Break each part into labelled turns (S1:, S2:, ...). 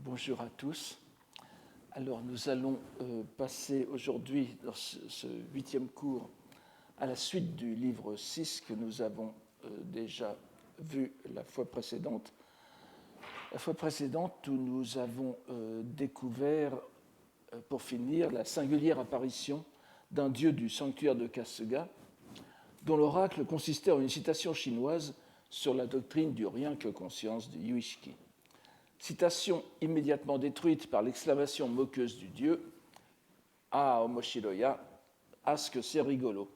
S1: Bonjour à tous. Alors nous allons passer aujourd'hui dans ce 8e cours à la suite du livre 6 que nous avons déjà vu la fois précédente. La fois précédente où nous avons découvert, pour finir, la singulière apparition d'un dieu du sanctuaire de Kasuga, dont l'oracle consistait en une citation chinoise sur la doctrine du rien que conscience de Yuishiki. Citation immédiatement détruite par l'exclamation moqueuse du dieu « Ah, omoshiroya, ah, ce que c'est rigolo ».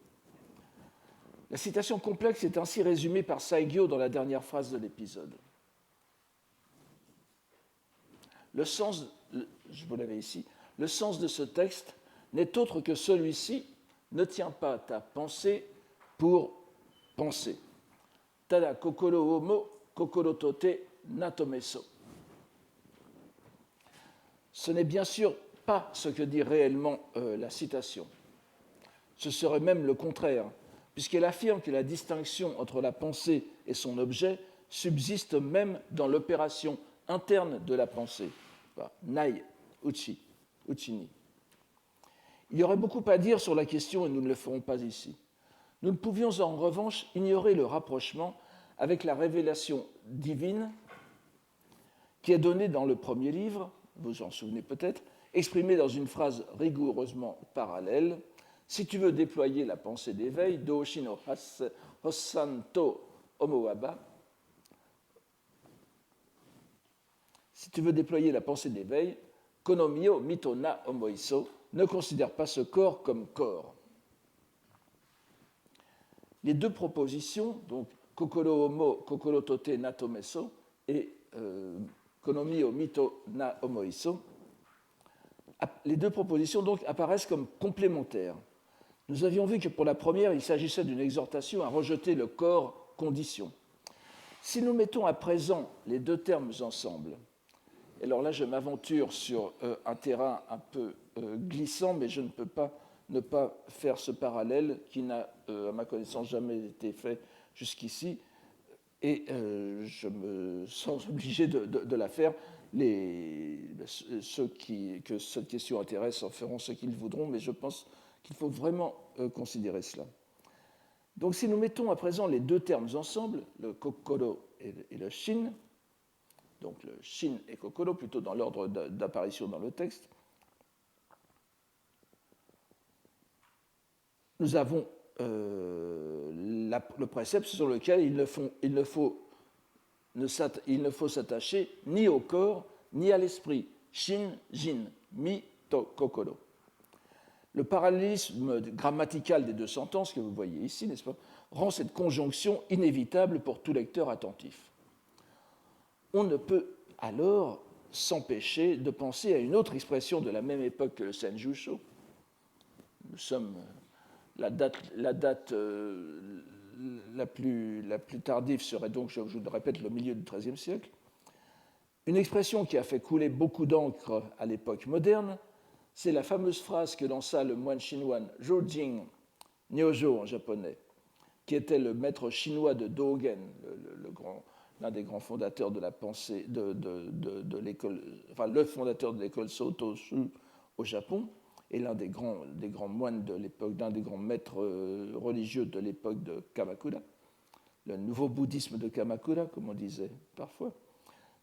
S1: La citation complexe est ainsi résumée par Saigyo dans la dernière phrase de l'épisode. Le sens, je vous l'avais ici, le sens de ce texte n'est autre que celui-ci: ne tiens pas ta pensée pour penser. Tada kokoro homo kokoro tote natomeso. Ce n'est bien sûr pas ce que dit réellement la citation. Ce serait même le contraire, puisqu'elle affirme que la distinction entre la pensée et son objet subsiste même dans l'opération interne de la pensée. Nai, uchini. Il y aurait beaucoup à dire sur la question et nous ne le ferons pas ici. Nous ne pouvions en revanche ignorer le rapprochement avec la révélation divine qui est donnée dans le premier livre, vous vous en souvenez peut-être, exprimée dans une phrase rigoureusement parallèle. Si tu veux déployer la pensée d'éveil, Dōshi no Hossanto Omowaba, si tu veux déployer la pensée d'éveil, Konomio Mitona Omoiso, ne considère pas ce corps comme corps. Les deux propositions, donc Kokoro Homo, Kokoro Tote Natomeso et Konomi o Mito na Omoiso, les deux propositions donc apparaissent comme complémentaires. Nous avions vu que pour la première, il s'agissait d'une exhortation à rejeter le corps condition. Si nous mettons à présent les deux termes ensemble, alors là je m'aventure sur un terrain un peu glissant, mais je ne peux pas ne pas faire ce parallèle qui n'a, à ma connaissance, jamais été fait jusqu'ici, et je me sens obligé de la faire. Ceux que cette question intéresse en feront ce qu'ils voudront, mais je pense qu'il faut vraiment considérer cela. Donc si nous mettons à présent les deux termes ensemble, le kokoro et le shin, donc le shin et kokoro, plutôt dans l'ordre d'apparition dans le texte, nous avons le précepte sur lequel il ne faut s'attacher ni au corps ni à l'esprit. Shin, jin, mi, to, kokoro. Le parallélisme grammatical des deux sentences que vous voyez ici, n'est-ce pas, rend cette conjonction inévitable pour tout lecteur attentif. On ne peut alors s'empêcher de penser à une autre expression de la même époque que le Senjusho. Nous sommes... La date la plus tardive serait donc, je vous le répète, le milieu du XIIIe siècle. Une expression qui a fait couler beaucoup d'encre à l'époque moderne, c'est la fameuse phrase que lança le moine chinois Zhou-Jing Nyojo en japonais, qui était le maître chinois de Dogen, l'un des grands fondateurs de la pensée, de l'école, enfin le fondateur de l'école Soto-Shu au Japon, et l'un des grands moines de l'époque, d'un des grands maîtres religieux de l'époque de Kamakura, le nouveau bouddhisme de Kamakura, comme on disait parfois.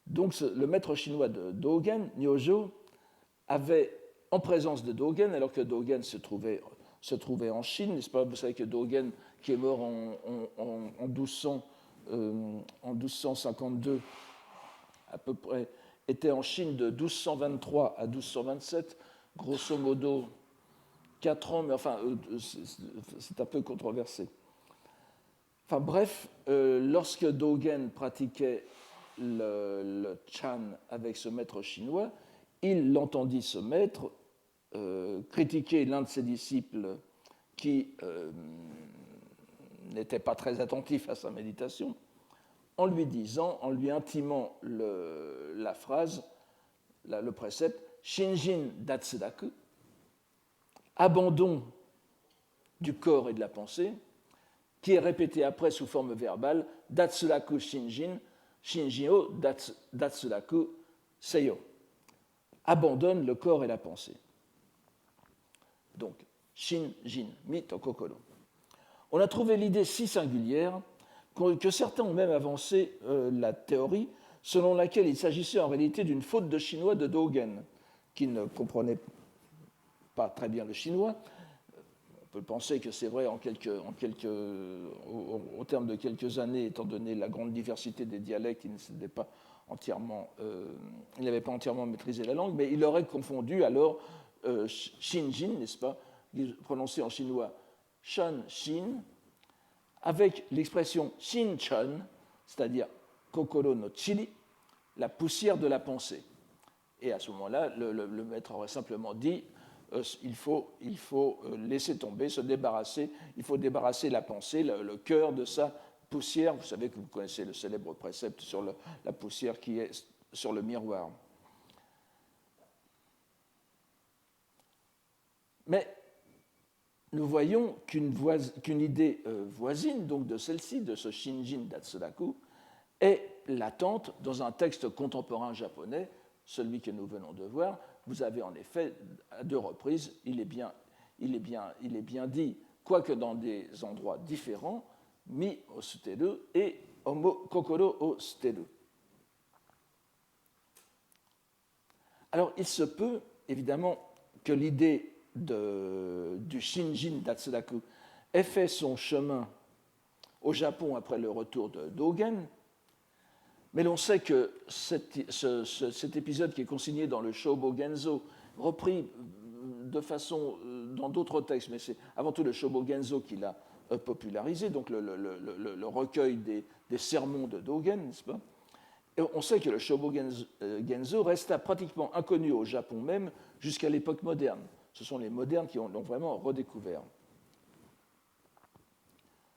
S1: Donc le maître chinois de Dogen, Nyojo, avait, en présence de Dogen, alors que Dogen se trouvait en Chine, n'est-ce pas? Vous savez que Dogen, qui est mort en 1252 à peu près, était en Chine de 1223 à 1227, grosso modo 4 ans, mais enfin, c'est un peu controversé. Enfin bref, lorsque Dogen pratiquait le Chan avec ce maître chinois, il l'entendit, ce maître, critiquer l'un de ses disciples qui n'était pas très attentif à sa méditation, en lui intimant la phrase, le précepte Shinjin Datsudaku, abandon du corps et de la pensée, qui est répété après sous forme verbale Datsudaku Shinjin, Shinjin o Datsudaku Seyo. abandonne le corps et la pensée. Donc, Shin-jin, mito kokoro. On a trouvé l'idée si singulière que certains ont même avancé la théorie selon laquelle il s'agissait en réalité d'une faute de chinois de Dogen, qui ne comprenait pas très bien le chinois. On peut penser que c'est vrai au terme de quelques années, étant donné la grande diversité des dialectes, il n'avait pas entièrement maîtrisé la langue, mais il aurait confondu alors Shinjin, n'est-ce pas, prononcé en chinois Shan Shin, avec l'expression Shin-chun, c'est-à-dire Kokoro no chiri, la poussière de la pensée. Et à ce moment-là, le maître aurait simplement dit il faut laisser tomber, se débarrasser, il faut débarrasser la pensée, le cœur de sa poussière. Vous savez que vous connaissez le célèbre précepte sur la poussière qui est sur le miroir. Mais nous voyons qu'une idée voisine donc de celle-ci, de ce Shinjin Datsudaku, est latente dans un texte contemporain japonais, celui que nous venons de voir. Vous avez en effet, à 2 reprises, il est bien dit, quoique dans des endroits différents, mi o suteru et kokoro o suteru. Alors, il se peut, évidemment, que l'idée du Shinjin Datsudaku ait fait son chemin au Japon après le retour de Dogen, mais l'on sait que cet épisode qui est consigné dans le Shobo Genzo, repris de façon dans d'autres textes, mais c'est avant tout le Shobo Genzo qui l'a popularisé, donc le recueil des sermons de Dogen, n'est-ce pas? Et on sait que le Shobo Genzo resta pratiquement inconnu au Japon même jusqu'à l'époque moderne. Ce sont les modernes qui l'ont vraiment redécouvert.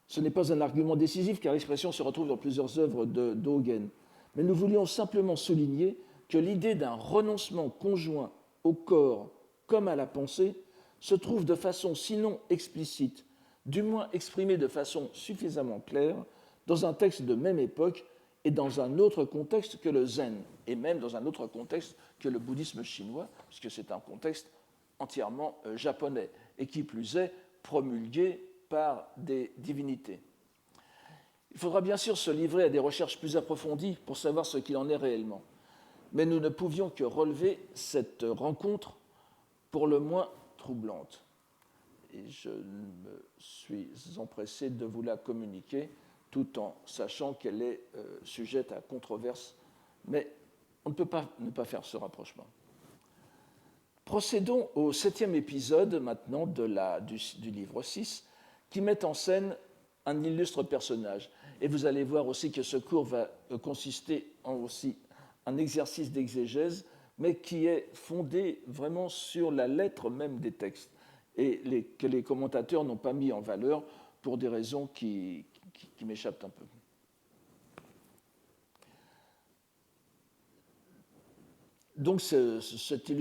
S1: Ce n'est pas un argument décisif car l'expression se retrouve dans plusieurs œuvres de Dogen. Mais nous voulions simplement souligner que l'idée d'un renoncement conjoint au corps comme à la pensée se trouve de façon sinon explicite, du moins exprimée de façon suffisamment claire, dans un texte de même époque et dans un autre contexte que le zen, et même dans un autre contexte que le bouddhisme chinois, puisque c'est un contexte entièrement japonais, et qui plus est promulgué par des divinités. Il faudra bien sûr se livrer à des recherches plus approfondies pour savoir ce qu'il en est réellement. Mais nous ne pouvions que relever cette rencontre pour le moins troublante. Et je me suis empressé de vous la communiquer tout en sachant qu'elle est sujette à controverse. Mais on ne peut pas ne pas faire ce rapprochement. Procédons au 7e épisode maintenant du livre 6 qui met en scène un illustre personnage. Et vous allez voir aussi que ce cours va consister en aussi un exercice d'exégèse, mais qui est fondé vraiment sur la lettre même des textes, et que les commentateurs n'ont pas mis en valeur pour des raisons qui m'échappent un peu. Donc ce 7e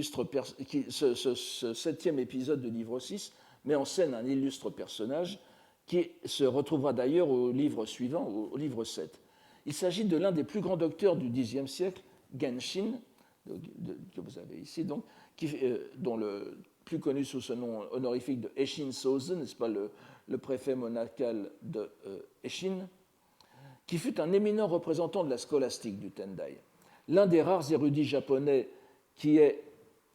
S1: épisode du livre 6 met en scène un illustre personnage qui se retrouvera d'ailleurs au livre suivant, au livre 7. Il s'agit de l'un des plus grands docteurs du Xe siècle, Genshin, que vous avez ici, donc, dont le plus connu sous ce nom honorifique de Eshin Sozen, n'est-ce pas, le préfet monacal de Eshin, qui fut un éminent représentant de la scolastique du Tendai. L'un des rares érudits japonais qui ait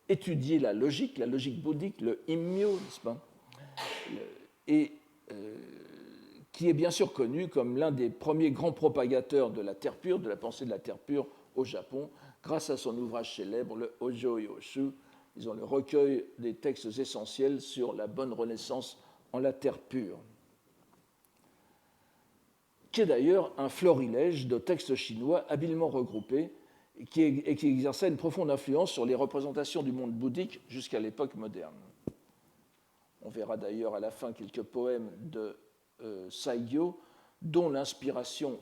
S1: étudié la logique bouddhique, le Immyo, n'est-ce pas, et qui est bien sûr connu comme l'un des premiers grands propagateurs de la terre pure, de la pensée de la terre pure au Japon, grâce à son ouvrage célèbre, le Hojo Yoshu, disons le recueil des textes essentiels sur la bonne renaissance en la terre pure, qui est d'ailleurs un florilège de textes chinois habilement regroupés et qui exerçait une profonde influence sur les représentations du monde bouddhique jusqu'à l'époque moderne. On verra d'ailleurs à la fin quelques poèmes de Saigyo, dont l'inspiration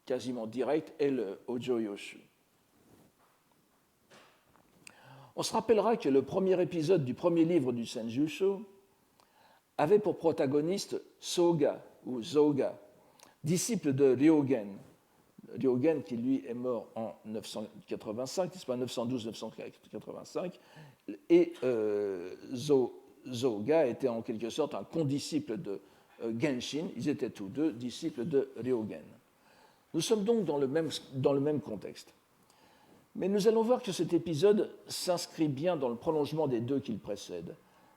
S1: quasiment directe est le Hojo Yoshu. On se rappellera que le premier épisode du premier livre du Senjusho avait pour protagoniste Soga ou Zoga, disciple de Ryogen, Ryogen, qui lui est mort en 985, c'est pas 912-985, et Zoga était en quelque sorte un condisciple de Genshin, ils étaient tous deux disciples de Ryogen. Nous sommes donc dans le même contexte. Mais nous allons voir que cet épisode s'inscrit bien dans le prolongement des deux qui le précèdent,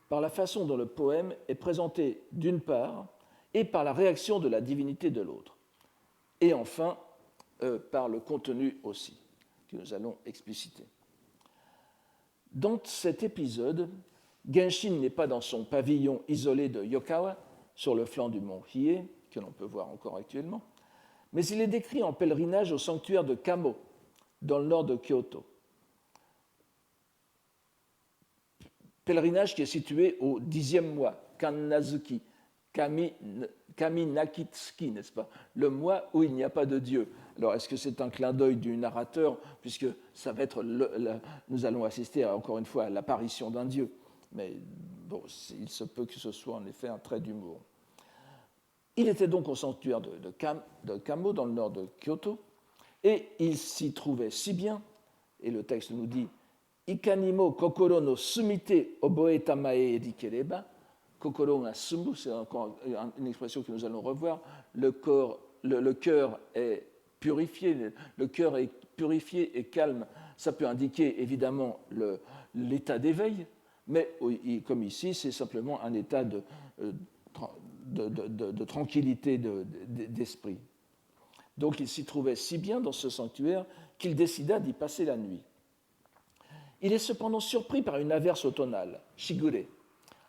S1: par la façon dont le poème est présenté d'une part, et par la réaction de la divinité de l'autre. Et enfin, par le contenu aussi, que nous allons expliciter. Dans cet épisode, Genshin n'est pas dans son pavillon isolé de Yokawa, sur le flanc du mont Hiei, que l'on peut voir encore actuellement, mais il est décrit en pèlerinage au sanctuaire de Kamo, dans le nord de Kyoto. Pèlerinage qui est situé au 10e mois, Kannazuki, Kaminakitsuki, n'est-ce pas? Le mois où il n'y a pas de Dieu. Alors, est-ce que c'est un clin d'œil du narrateur, puisque ça va être nous allons assister encore une fois à l'apparition d'un Dieu, mais bon, il se peut que ce soit en effet un trait d'humour. Il était donc au sanctuaire de Kamo, dans le nord de Kyoto, et il s'y trouvait si bien, et le texte nous dit Ikanimo kokoro no sumite oboe tamae edikereba. Kokoro ga sumu, c'est encore une expression que nous allons revoir. Le cœur est purifié, le cœur est purifié et calme. Ça peut indiquer évidemment l'état d'éveil, mais comme ici, c'est simplement un état de tranquillité d'esprit. Donc il s'y trouvait si bien dans ce sanctuaire qu'il décida d'y passer la nuit. Il est cependant surpris par une averse automnale, shigure,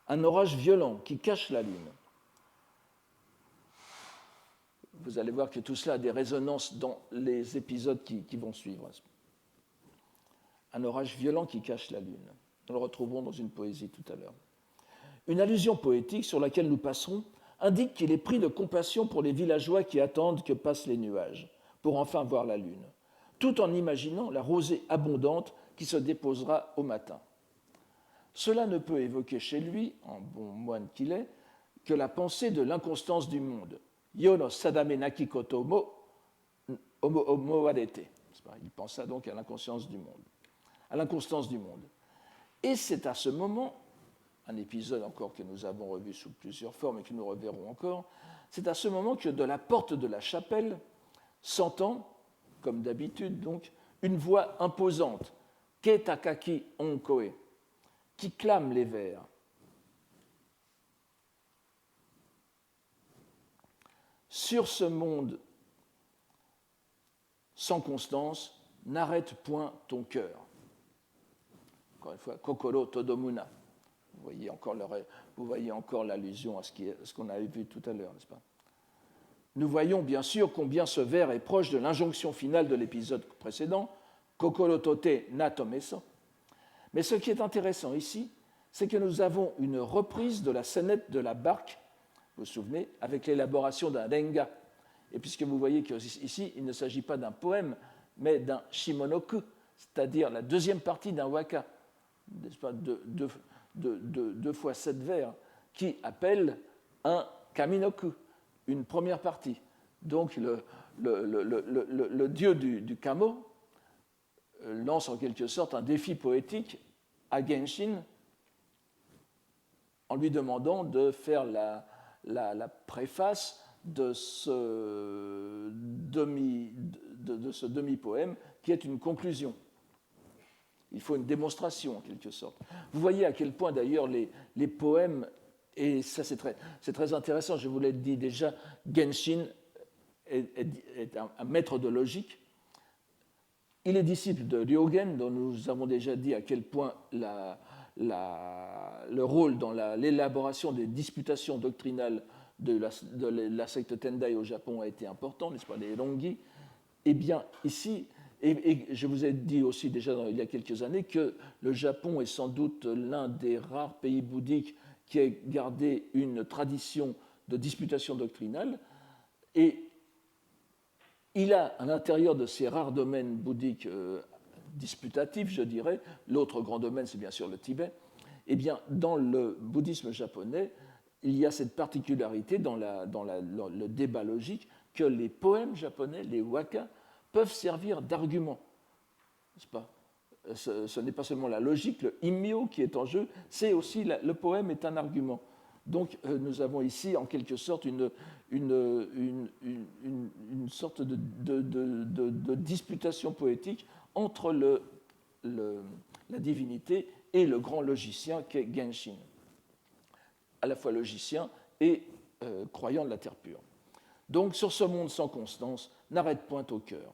S1: un orage violent qui cache la lune. Vous allez voir que tout cela a des résonances dans les épisodes qui vont suivre. Un orage violent qui cache la lune. Nous le retrouverons dans une poésie tout à l'heure. Une allusion poétique sur laquelle nous passerons indique qu'il est pris de compassion pour les villageois qui attendent que passent les nuages, pour enfin voir la lune, tout en imaginant la rosée abondante qui se déposera au matin. Cela ne peut évoquer chez lui, en bon moine qu'il est, que la pensée de l'inconstance du monde. Yo no sadame naki koto mo omowarete. Il pensa donc à l'inconscience du monde. À l'inconstance du monde. Et c'est à ce moment, un épisode encore que nous avons revu sous plusieurs formes et que nous reverrons encore, c'est à ce moment que de la porte de la chapelle s'entend, comme d'habitude donc, une voix imposante, Ke takaki onkoe, qui clame les vers. Sur ce monde sans constance, n'arrête point ton cœur. Encore une fois, kokoro todomuna. Vous voyez encore l'allusion à ce qu'on avait vu tout à l'heure, n'est-ce pas? Nous voyons bien sûr combien ce vers est proche de l'injonction finale de l'épisode précédent, kokoro tote na tomeso. Mais ce qui est intéressant ici, c'est que nous avons une reprise de la scénette de la barque, vous vous souvenez, avec l'élaboration d'un renga. Et puisque vous voyez qu'ici, il ne s'agit pas d'un poème, mais d'un shimonoku, c'est-à-dire la deuxième partie d'un waka, n'est-ce pas, deux fois 7 vers, qui appelle un kaminoku, une première partie. Donc le dieu du kamo lance en quelque sorte un défi poétique à Genshin en lui demandant de faire la préface de ce demi-poème qui est une conclusion. Il faut une démonstration en quelque sorte. Vous voyez à quel point d'ailleurs les poèmes, et ça c'est très intéressant, je vous l'ai dit déjà, Genshin est un maître de logique. Il est disciple de Ryogen, dont nous avons déjà dit à quel point le rôle dans l'élaboration des disputations doctrinales de la secte Tendai au Japon a été important, n'est-ce pas, les Rongi. Eh bien, ici, et je vous ai dit aussi déjà il y a quelques années que le Japon est sans doute l'un des rares pays bouddhiques qui ait gardé une tradition de disputation doctrinale, et il a à l'intérieur de ces rares domaines bouddhiques disputatifs, je dirais, l'autre grand domaine c'est bien sûr le Tibet, eh bien dans le bouddhisme japonais, il y a cette particularité dans le débat logique que les poèmes japonais, les waka, peuvent servir d'argument, n'est-ce pas? Ce n'est pas seulement la logique, le immio qui est en jeu, c'est aussi le poème est un argument. Donc nous avons ici en quelque sorte une sorte de disputation poétique entre la divinité et le grand logicien qu'est Genshin, à la fois logicien et croyant de la terre pure. Donc sur ce monde sans constance, n'arrête point au cœur.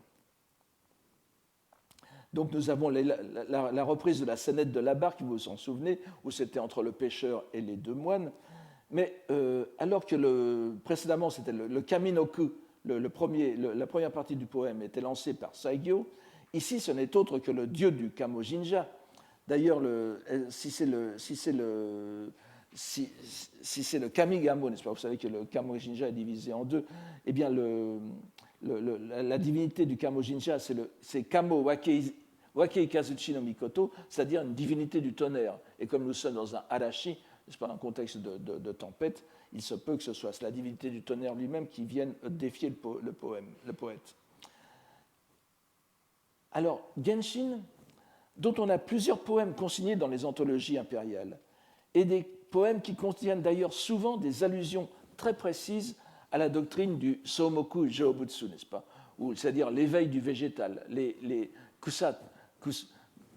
S1: Donc nous avons la reprise de la scénette de la barque, vous vous en souvenez, où c'était entre le pêcheur et les deux moines. Mais alors que précédemment c'était le Kaminoku, la première partie du poème était lancée par Saigyo, ici ce n'est autre que le dieu du Kamojinja. D'ailleurs, si c'est le Kamigamo, n'est-ce pas? Vous savez que le Kamojinja est divisé en deux. Eh bien, la divinité du Kamojinja, c'est Kamo Wakei Kazuchi no Mikoto, c'est-à-dire une divinité du tonnerre. Et comme nous sommes dans un arashi, n'est-ce pas, un contexte de tempête, il se peut que ce soit la divinité du tonnerre lui-même qui vienne défier le poète. Alors, Genshin, dont on a plusieurs poèmes consignés dans les anthologies impériales, et des poèmes qui contiennent d'ailleurs souvent des allusions très précises à la doctrine du Somoku Joobutsu, n'est-ce pas? C'est-à-dire l'éveil du végétal, les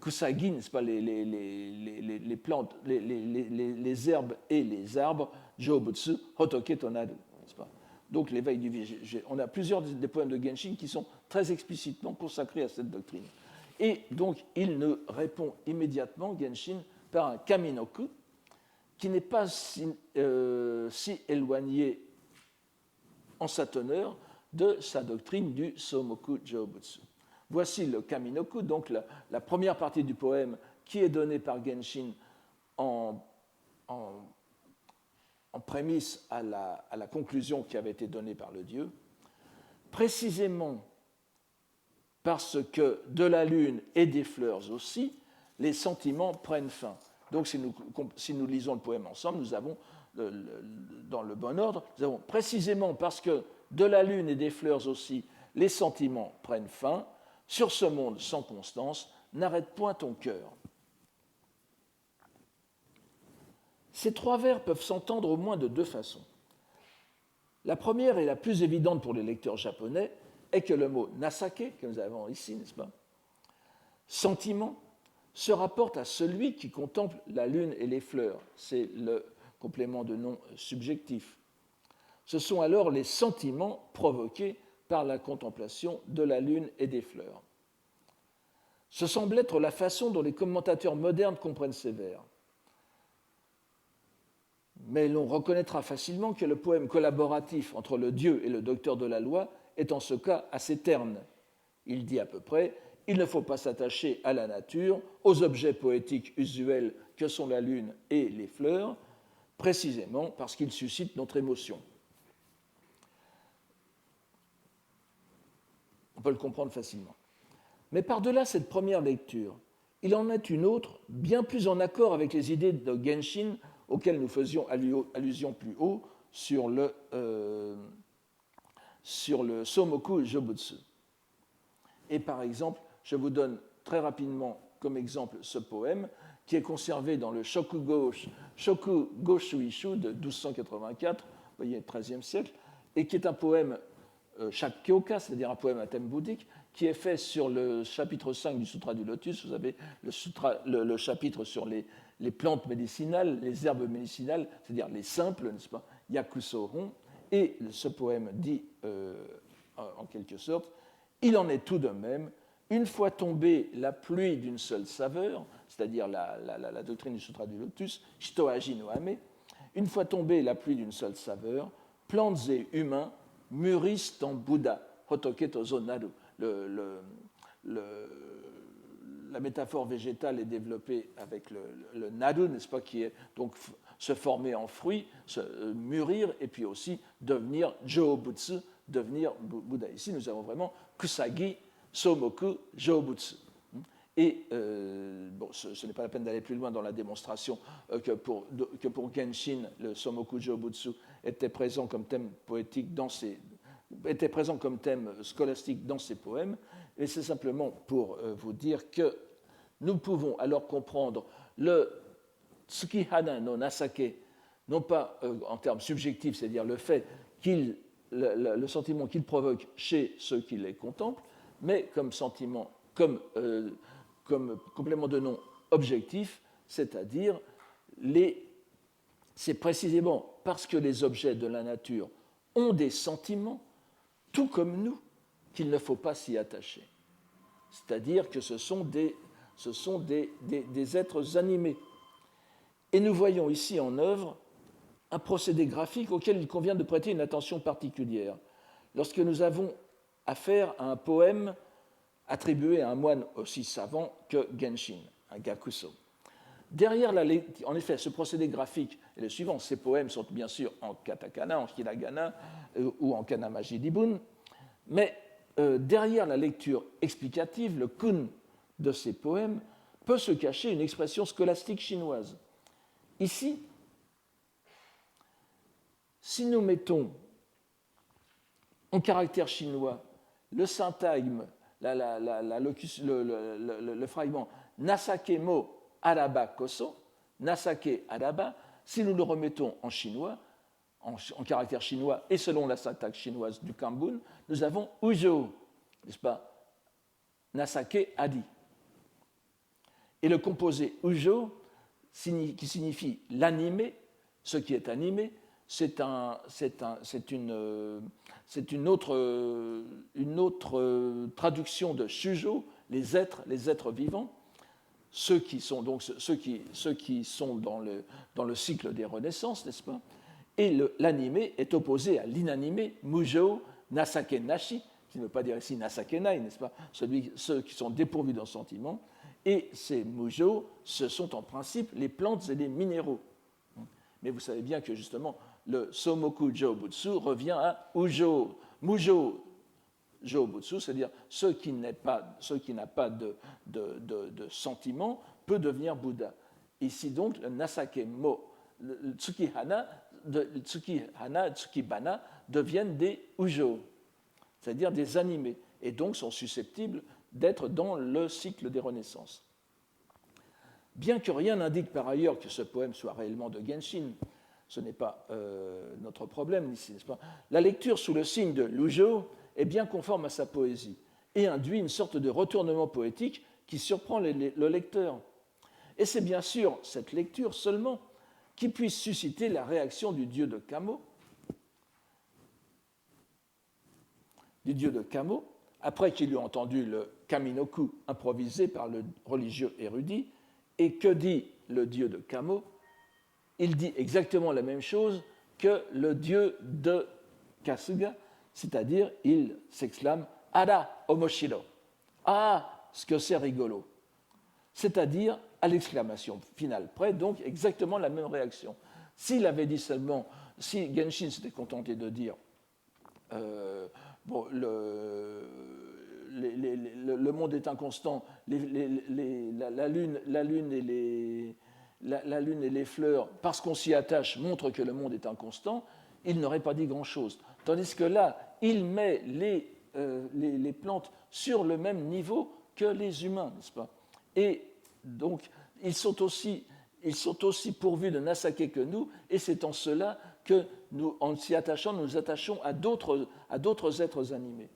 S1: kusagi, n'est-ce pas? Les plantes, les herbes et les arbres, Joobutsu, Hotoke Tonadu, n'est-ce pas? Donc l'éveil du végétal. On a plusieurs des poèmes de Genshin qui sont très explicitement consacrés à cette doctrine. Et donc il ne répond immédiatement, Genshin, par un Kaminoku, qui n'est pas si éloigné en sa teneur de sa doctrine du Somoku Joobutsu. Voici le Kaminoku, donc la première partie du poème qui est donnée par Genshin en prémisse à la conclusion qui avait été donnée par le dieu. Précisément parce que de la lune et des fleurs aussi, les sentiments prennent fin. Donc si nous lisons le poème ensemble, nous avons, dans le bon ordre, nous avons précisément parce que de la lune et des fleurs aussi, les sentiments prennent fin, sur ce monde sans constance, n'arrête point ton cœur. Ces trois vers peuvent s'entendre au moins de deux façons. La première et la plus évidente pour les lecteurs japonais est que le mot nasake, que nous avons ici, n'est-ce pas, sentiment, se rapporte à celui qui contemple la lune et les fleurs. C'est le complément de nom subjectif. Ce sont alors les sentiments provoqués par la contemplation de la lune et des fleurs. Ce semble être la façon dont les commentateurs modernes comprennent ces vers. Mais l'on reconnaîtra facilement que le poème collaboratif entre le dieu et le docteur de la loi est en ce cas assez terne. Il dit à peu près « Il ne faut pas s'attacher à la nature, aux objets poétiques usuels que sont la lune et les fleurs, précisément parce qu'ils suscitent notre émotion. » On peut le comprendre facilement. Mais par-delà cette première lecture, il en est une autre, bien plus en accord avec les idées de Genshin auxquelles nous faisions allusion plus haut sur le Somoku Joobutsu. Et par exemple, je vous donne très rapidement comme exemple ce poème qui est conservé dans le Shokugo Shuishu de 1284, vous voyez, 13e siècle, et qui est un poème Shakkyoka, c'est-à-dire un poème à thème bouddhique, qui est fait sur le chapitre 5 du Sutra du Lotus. Vous avez le chapitre sur les plantes médicinales, les herbes médicinales, c'est-à-dire les simples, n'est-ce pas, Yakusohon, et ce poème dit en quelque sorte « Il en est tout de même, une fois tombée la pluie d'une seule saveur, c'est-à-dire la doctrine du Sutra du Lotus, Shitohaji no Ame, une fois tombée la pluie d'une seule saveur, plantes et humains mûrissent en Bouddha, Hotoke Tozo Naru. La métaphore végétale est développée avec le naru, n'est-ce pas, qui est donc se former en fruit, se mûrir, et puis aussi devenir Joobutsu, devenir Bouddha. Ici, nous avons vraiment Kusagi, Somoku, Joobutsu. Et bon, ce n'est pas la peine d'aller plus loin dans la démonstration que pour Genshin, le Somoku Joobutsu était présent comme thème poétique dans était présent comme thème scolastique dans ces poèmes, et c'est simplement pour vous dire que nous pouvons alors comprendre le Tsukihana no Nasake, non pas en termes subjectifs, c'est-à-dire le fait le sentiment qu'il provoque chez ceux qui les contemplent, mais comme sentiment, comme complément de nom objectif, c'est-à-dire c'est précisément parce que les objets de la nature ont des sentiments, tout comme nous, qu'il ne faut pas s'y attacher. C'est-à-dire que ce sont des êtres animés. Et nous voyons ici en œuvre un procédé graphique auquel il convient de prêter une attention particulière. Lorsque nous avons affaire à un poème attribué à un moine aussi savant que Genshin, un Gakuso. Derrière en effet, ce procédé graphique est le suivant. Ces poèmes sont bien sûr en katakana, en hiragana ou en kanamaji dibun, mais derrière la lecture explicative, le kun de ces poèmes, peut se cacher une expression scolastique chinoise. Ici, si nous mettons en caractère chinois le syntagme, le fragment Nasake mo araba koso, Nasake araba, si nous le remettons en chinois, en caractère chinois et selon la syntaxe chinoise du Kambun, nous avons Ujo, n'est-ce pas, Nasake adi. Et le composé Ujo, qui signifie l'animé, ce qui est animé, c'est une autre traduction de shujo, les êtres vivants, ceux qui sont dans le cycle des renaissances, n'est-ce pas? Et l'animé est opposé à l'inanimé, mujo, nasake nashi, qui ne veut pas dire ici nasake nai, n'est-ce pas? Ceux qui sont dépourvus d'un sentiment. Et ces mujo, ce sont en principe les plantes et les minéraux. Mais vous savez bien que justement, le Somoku Jōbutsu revient à Ujo, Mujo Jōbutsu, c'est-à-dire ce qui n'a pas de sentiment peut devenir Bouddha. Ici donc, le Nasake Mo, le Tsukihana, Tsukibana deviennent des Ujo, c'est-à-dire des animés, et donc sont susceptibles d'être dans le cycle des renaissances. Bien que rien n'indique par ailleurs que ce poème soit réellement de Genshin, ce n'est pas notre problème ici, n'est-ce pas? La lecture sous le signe de l'Ujo est bien conforme à sa poésie et induit une sorte de retournement poétique qui surprend le lecteur. Et c'est bien sûr cette lecture seulement qui puisse susciter la réaction du dieu de Kamo, après qu'il eut entendu le Kaminoku improvisé par le religieux érudit. Et que dit le dieu de Kamo? Il dit exactement la même chose que le dieu de Kasuga, c'est-à-dire il s'exclame « Ara omoshiro » « Ah, ce que c'est rigolo !» C'est-à-dire, à l'exclamation finale près, donc exactement la même réaction. S'il avait dit seulement, si Genshin s'était contenté de dire bon, le monde est inconstant, la lune et les fleurs, parce qu'on s'y attache, montrent que le monde est inconstant, il n'aurait pas dit grand-chose. Tandis que là, il met les plantes sur le même niveau que les humains, n'est-ce pas? Et donc, ils sont aussi pourvus de Nasake que nous, et c'est en cela que, en s'y attachant, nous nous attachons à d'autres êtres animés.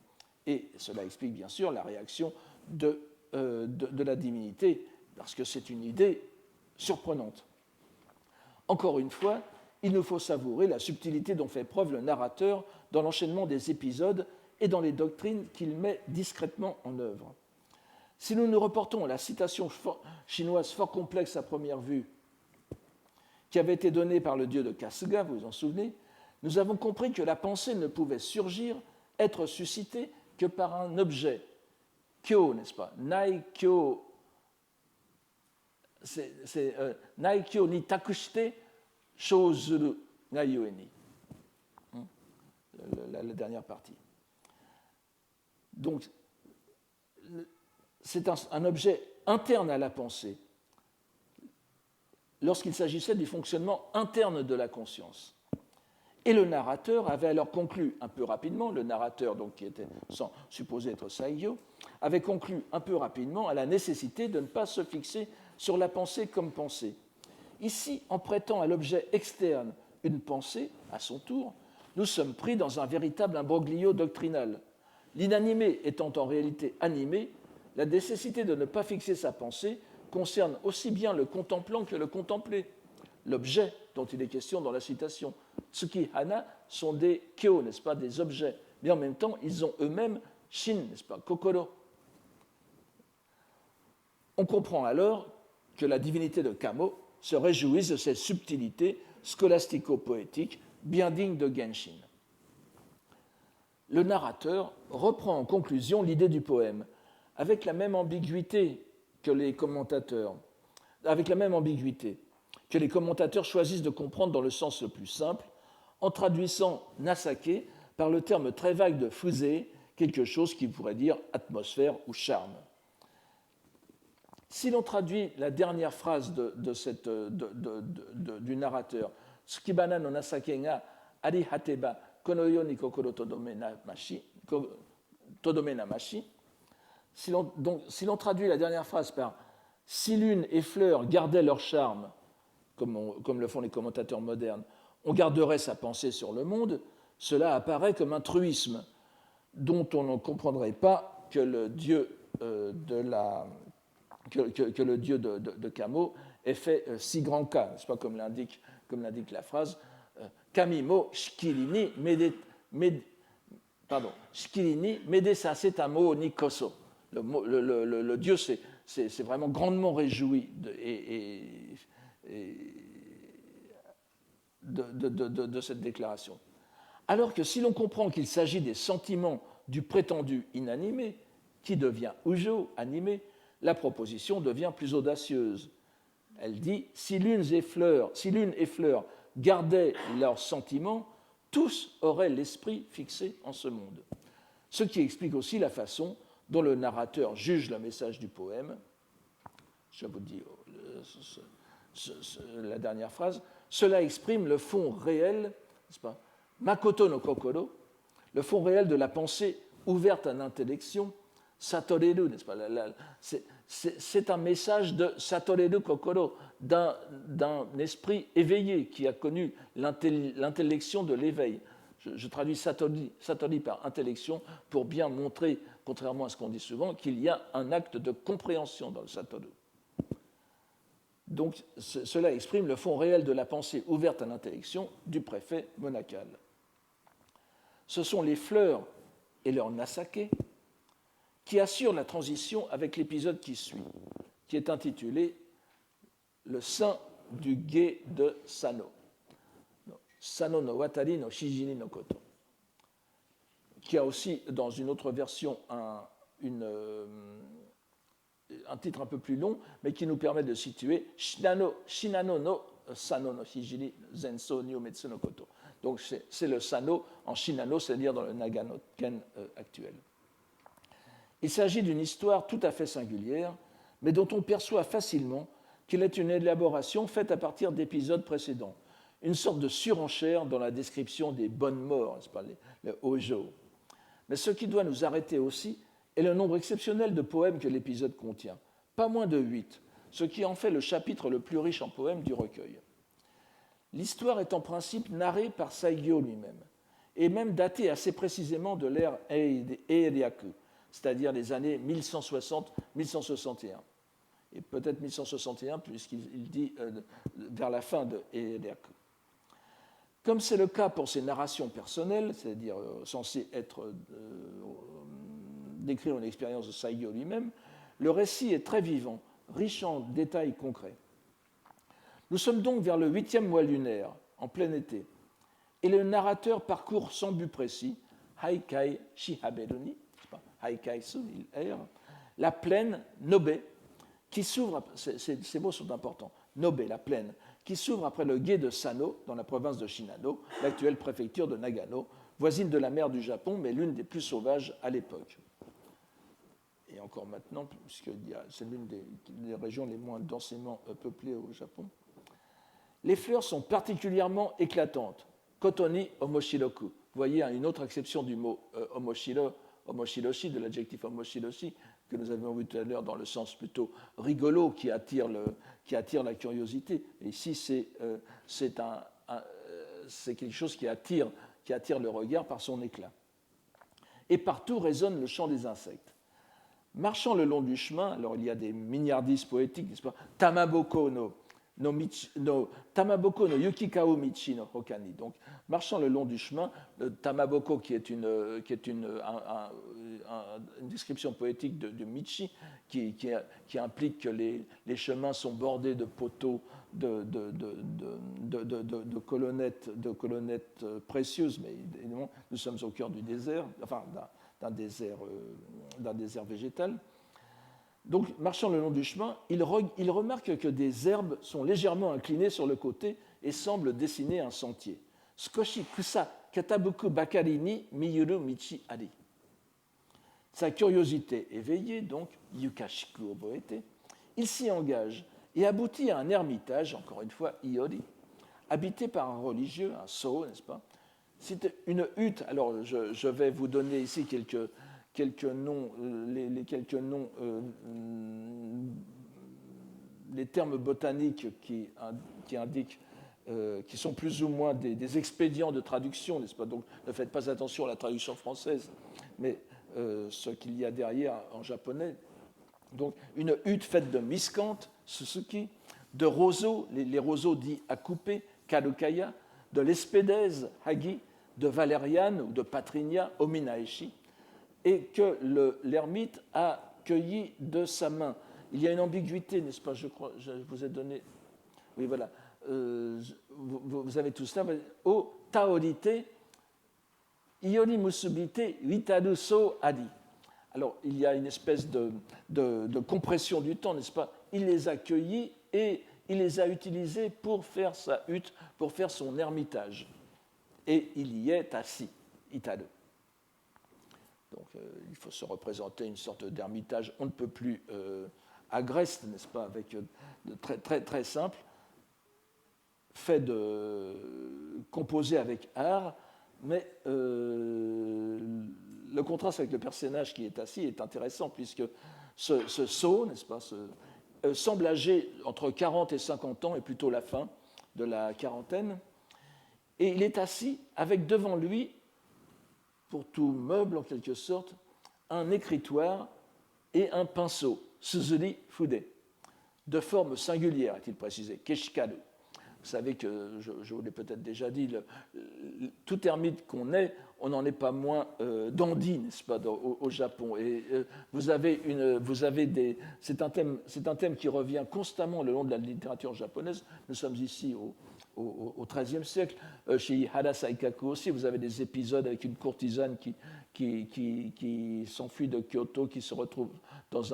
S1: Et cela explique bien sûr la réaction de la divinité, parce que c'est une idée surprenante. Encore une fois, il nous faut savourer la subtilité dont fait preuve le narrateur dans l'enchaînement des épisodes et dans les doctrines qu'il met discrètement en œuvre. Si nous nous reportons à la citation chinoise fort complexe à première vue, qui avait été donnée par le dieu de Kasuga, vous vous en souvenez, nous avons compris que la pensée ne pouvait surgir, être suscitée, que par un objet. Kyo, n'est-ce pas? Nai-kyo, Nai-kyo ni takushite shōzuru ga yueni. La dernière partie. Donc, c'est un objet interne à la pensée, lorsqu'il s'agissait du fonctionnement interne de la conscience. Et le narrateur avait alors conclu un peu rapidement, le narrateur donc, qui était supposé être Saigyo, avait conclu un peu rapidement à la nécessité de ne pas se fixer sur la pensée comme pensée. Ici, en prêtant à l'objet externe une pensée, à son tour, nous sommes pris dans un véritable imbroglio doctrinal. L'inanimé étant en réalité animé, la nécessité de ne pas fixer sa pensée concerne aussi bien le contemplant que le contemplé. L'objet dont il est question dans la citation. Tsuki Hana sont des kyo, n'est-ce pas, des objets, mais en même temps, ils ont eux-mêmes shin, n'est-ce pas, kokoro. On comprend alors que la divinité de Kamo se réjouisse de cette subtilité scolastico-poétique bien digne de Genshin. Le narrateur reprend en conclusion l'idée du poème, avec la même ambiguïté que les commentateurs, choisissent de comprendre dans le sens le plus simple, en traduisant Nasake par le terme très vague de fusée, quelque chose qui pourrait dire atmosphère ou charme. Si l'on traduit la dernière phrase du narrateur, Tsukibana no Nasake ga ari hateba kono yo ni kokoro todome namashi, si l'on traduit la dernière phrase par si lune et fleurs gardaient leur charme, comme le font les commentateurs modernes, on garderait sa pensée sur le monde, cela apparaît comme un truisme dont on ne comprendrait pas que le dieu de Kamo ait fait si grand cas, n'est-ce pas, comme l'indique la phrase Kamimo shikirini mede sasetamo ni koso. Le dieu c'est vraiment grandement réjoui de cette déclaration. Alors que si l'on comprend qu'il s'agit des sentiments du prétendu inanimé, qui devient ujo, animé, la proposition devient plus audacieuse. Elle dit si lune et fleurs gardaient leurs sentiments, tous auraient l'esprit fixé en ce monde. Ce qui explique aussi la façon dont le narrateur juge le message du poème. Je vous dis la dernière phrase. Cela exprime le fond réel, n'est-ce pas, Makoto no kokoro, le fond réel de la pensée ouverte à l'intellection, satoreru, n'est-ce pas, c'est un message de satoreru kokoro, d'un esprit éveillé qui a connu l'intellection de l'éveil. Je traduis satori par intellection pour bien montrer, contrairement à ce qu'on dit souvent, qu'il y a un acte de compréhension dans le satoru. Donc, cela exprime le fond réel de la pensée ouverte à l'intellection du préfet monacal. Ce sont les fleurs et leur nasake qui assurent la transition avec l'épisode qui suit, qui est intitulé « Le sein du gué de Sano ». Sano no watari no shijini no koto, qui a aussi, dans une autre version, un titre un peu plus long, mais qui nous permet de situer Shinano no Sano no Shijini Zenso Nyometsu no Koto. Donc c'est le Sano en Shinano, c'est-à-dire dans le Nagano-ken actuel. Il s'agit d'une histoire tout à fait singulière, mais dont on perçoit facilement qu'elle est une élaboration faite à partir d'épisodes précédents, une sorte de surenchère dans la description des bonnes morts, n'est-ce pas, le hojo. Mais ce qui doit nous arrêter aussi est le nombre exceptionnel de poèmes que l'épisode contient, pas moins de 8, ce qui en fait le chapitre le plus riche en poèmes du recueil. L'histoire est en principe narrée par Saigyo lui-même, et même datée assez précisément de l'ère Eiryaku, c'est-à-dire les années 1160-1161. Et peut-être 1161, puisqu'il dit vers la fin de Eiryaku. Comme c'est le cas pour ses narrations personnelles, c'est-à-dire censées décrire une expérience de Saigyo lui-même, le récit est très vivant, riche en détails concrets. Nous sommes donc vers le 8e mois lunaire, en plein été, et le narrateur parcourt sans but précis, Haikai Shihaberuni, Haikai su il air, la plaine Nobe, qui s'ouvre, ces mots sont importants, Nobe, la plaine, qui s'ouvre après le gué de Sano, dans la province de Shinano, l'actuelle préfecture de Nagano, voisine de la mer du Japon, mais l'une des plus sauvages à l'époque. Et encore maintenant, puisque c'est l'une des régions les moins densément peuplées au Japon. Les fleurs sont particulièrement éclatantes, kotoni omoshiroku. Vous voyez une autre acception du mot omoshiroshi, de l'adjectif omoshiroshi, que nous avions vu tout à l'heure dans le sens plutôt rigolo qui attire la curiosité. Et ici, c'est quelque chose qui attire le regard par son éclat. Et partout résonne le chant des insectes. Marchant le long du chemin, alors il y a des milliardises poétiques, n'est-ce pas? Tamaboko no Yukikao Michi no Hokani. Donc, marchant le long du chemin, Tamaboko, qui est une description poétique de Michi, qui implique que les chemins sont bordés de poteaux de colonnettes précieuses, mais évidemment, nous sommes au cœur du désert, enfin d'un désert végétal. Donc, marchant le long du chemin, il remarque que des herbes sont légèrement inclinées sur le côté et semblent dessiner un sentier. Skoshi kusa katabuku bakari ni miyuru michi ari. Sa curiosité éveillée, donc, yukashiku oboete, il s'y engage et aboutit à un ermitage, encore une fois, iori, habité par un religieux, un so, n'est-ce pas? C'est une hutte. Alors, je vais vous donner ici quelques noms, les termes botaniques qui indiquent, qui sont plus ou moins des expédients de traduction, n'est-ce pas? Donc ne faites pas attention à la traduction française, mais ce qu'il y a derrière en japonais. Donc une hutte faite de miscantes, suzuki, de roseaux, les roseaux dits à couper, kadokaya, de l'espédèse, hagi, de valériane ou de patrinia, ominaeshi, et que l'ermite a cueilli de sa main. Il y a une ambiguïté, n'est-ce pas? Je crois, je vous ai donné. Oui, voilà. Vous avez tout cela. O taorite, iori musubite, witaru so adi. Alors, il y a une espèce de compression du temps, n'est-ce pas? Il les a cueillis et il les a utilisés pour faire sa hutte, pour faire son ermitage. Et il y est assis, itaru. Donc, il faut se représenter une sorte d'ermitage, on ne peut plus agreste, n'est-ce pas, avec très, très, très simple, composé avec art, mais le contraste avec le personnage qui est assis est intéressant, puisque ce sot, n'est-ce pas, semble âgé entre 40 et 50 ans, et plutôt la fin de la quarantaine, et il est assis avec devant lui, pour tout meuble en quelque sorte, un écritoire et un pinceau, suzuri fude, de forme singulière, est-il précisé, keshikaru. Vous savez que, je vous l'ai peut-être déjà dit, tout ermite qu'on est, on n'en est pas moins dandy, n'est-ce pas, au Japon. Et c'est un thème qui revient constamment le long de la littérature japonaise. Nous sommes ici au XIIIe siècle. Chez Hara Saikaku aussi, vous avez des épisodes avec une courtisane qui s'enfuit de Kyoto, qui se retrouve dans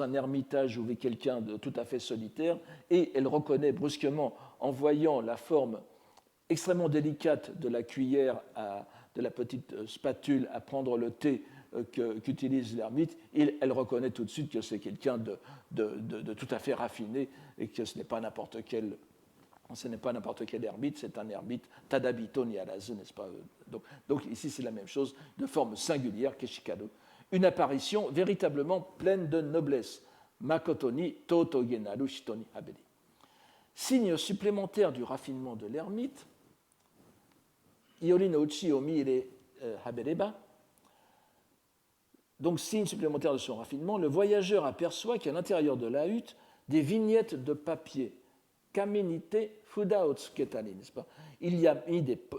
S1: un ermitage où vit quelqu'un de tout à fait solitaire, et elle reconnaît brusquement, en voyant la forme extrêmement délicate de la cuillère, de la petite spatule à prendre le thé qu'utilise l'ermite, elle reconnaît tout de suite que c'est quelqu'un de tout à fait raffiné et que ce n'est pas n'importe quel ermite, c'est un ermite Tadabito Niarazu, n'est-ce pas? Donc ici, c'est la même chose, de forme singulière, Keshikado. Une apparition véritablement pleine de noblesse. Makotoni Toto Genaru Shitoni Haberi. Signe supplémentaire du raffinement de l'ermite, Iori no uchi o miire habereba. Donc, signe supplémentaire de son raffinement, le voyageur aperçoit qu'à l'intérieur de la hutte, des vignettes de papier, kaminite fuda o tsuketani, n'est-ce pas? Il y a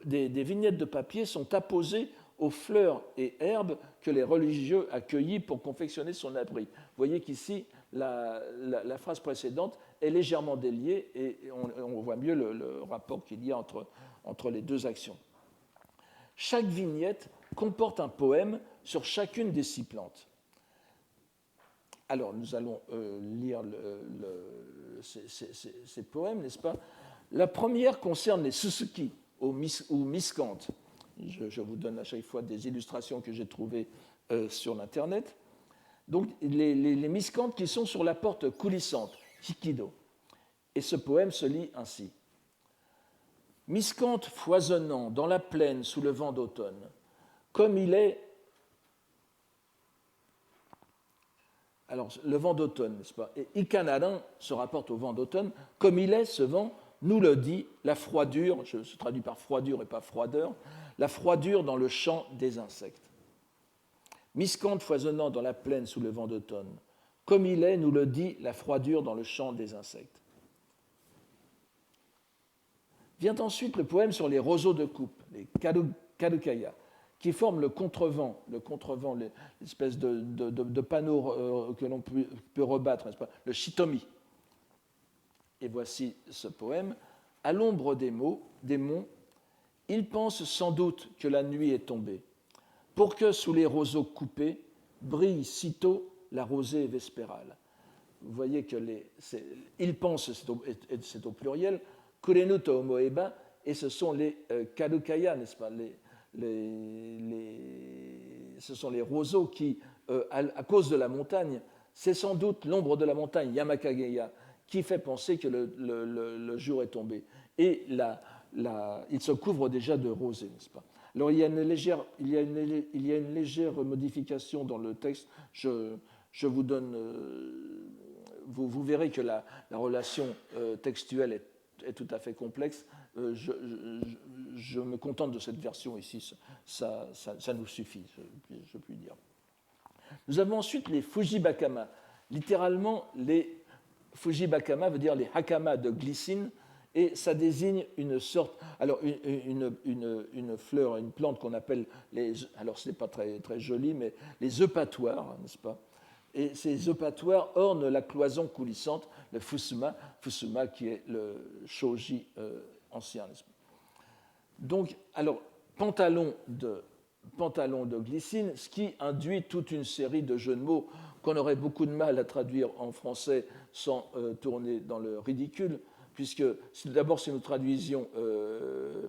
S1: des vignettes de papier sont apposées aux fleurs et herbes que les religieux accueillis pour confectionner son abri. Vous voyez qu'ici, la phrase précédente est légèrement déliée et on voit mieux le rapport qu'il y a entre les deux actions. Chaque vignette comporte un poème sur chacune des 6 plantes. Alors, nous allons lire ces poèmes, n'est-ce pas? La première concerne les suzuki, ou miscantes. Je vous donne à chaque fois des illustrations que j'ai trouvées sur l'Internet. Donc, les miscantes qui sont sur la porte coulissante, Hikido. Et ce poème se lit ainsi. Miscante foisonnant dans la plaine sous le vent d'automne, comme il est. Alors, le vent d'automne, n'est-ce pas? Et Icanarin se rapporte au vent d'automne, comme il est, ce vent, nous le dit, la froidure, je traduis par froidure et pas froideur, la froidure dans le champ des insectes. Miscante foisonnant dans la plaine sous le vent d'automne, comme il est, nous le dit, la froidure dans le champ des insectes. Vient ensuite le poème sur les roseaux de coupe, les Kadukaya, qui forment le contrevent, l'espèce de panneau que l'on peut rebattre, n'est-ce pas, le shitomi. Et voici ce poème. À l'ombre des monts, il pense sans doute que la nuit est tombée, pour que sous les roseaux coupés brille sitôt la rosée vespérale. Vous voyez que il pense, c'est au pluriel, kurenu to omoeba, et ce sont les kadukaya, n'est-ce pas, ce sont les roseaux qui, à cause de la montagne, c'est sans doute l'ombre de la montagne, Yamakageya, qui fait penser que le jour est tombé. Et il se couvre déjà de rosée, n'est-ce pas? Alors il y a une légère modification dans le texte. Je vous donne, vous verrez que la relation textuelle est tout à fait complexe. Je me contente de cette version ici, ça nous suffit, je puis dire. Nous avons ensuite les Fujibakama. Littéralement, les Fujibakama veut dire les hakama de glycine, et ça désigne une sorte, alors une fleur, une plante qu'on appelle alors ce n'est pas très, très joli, mais les eupatoires, n'est-ce pas? Et ces eupatoires ornent la cloison coulissante, le fusuma qui est le shoji ancien, n'est-ce pas? Donc, alors, pantalon de glycine, ce qui induit toute une série de jeux de mots qu'on aurait beaucoup de mal à traduire en français sans tourner dans le ridicule, puisque d'abord si nous traduisions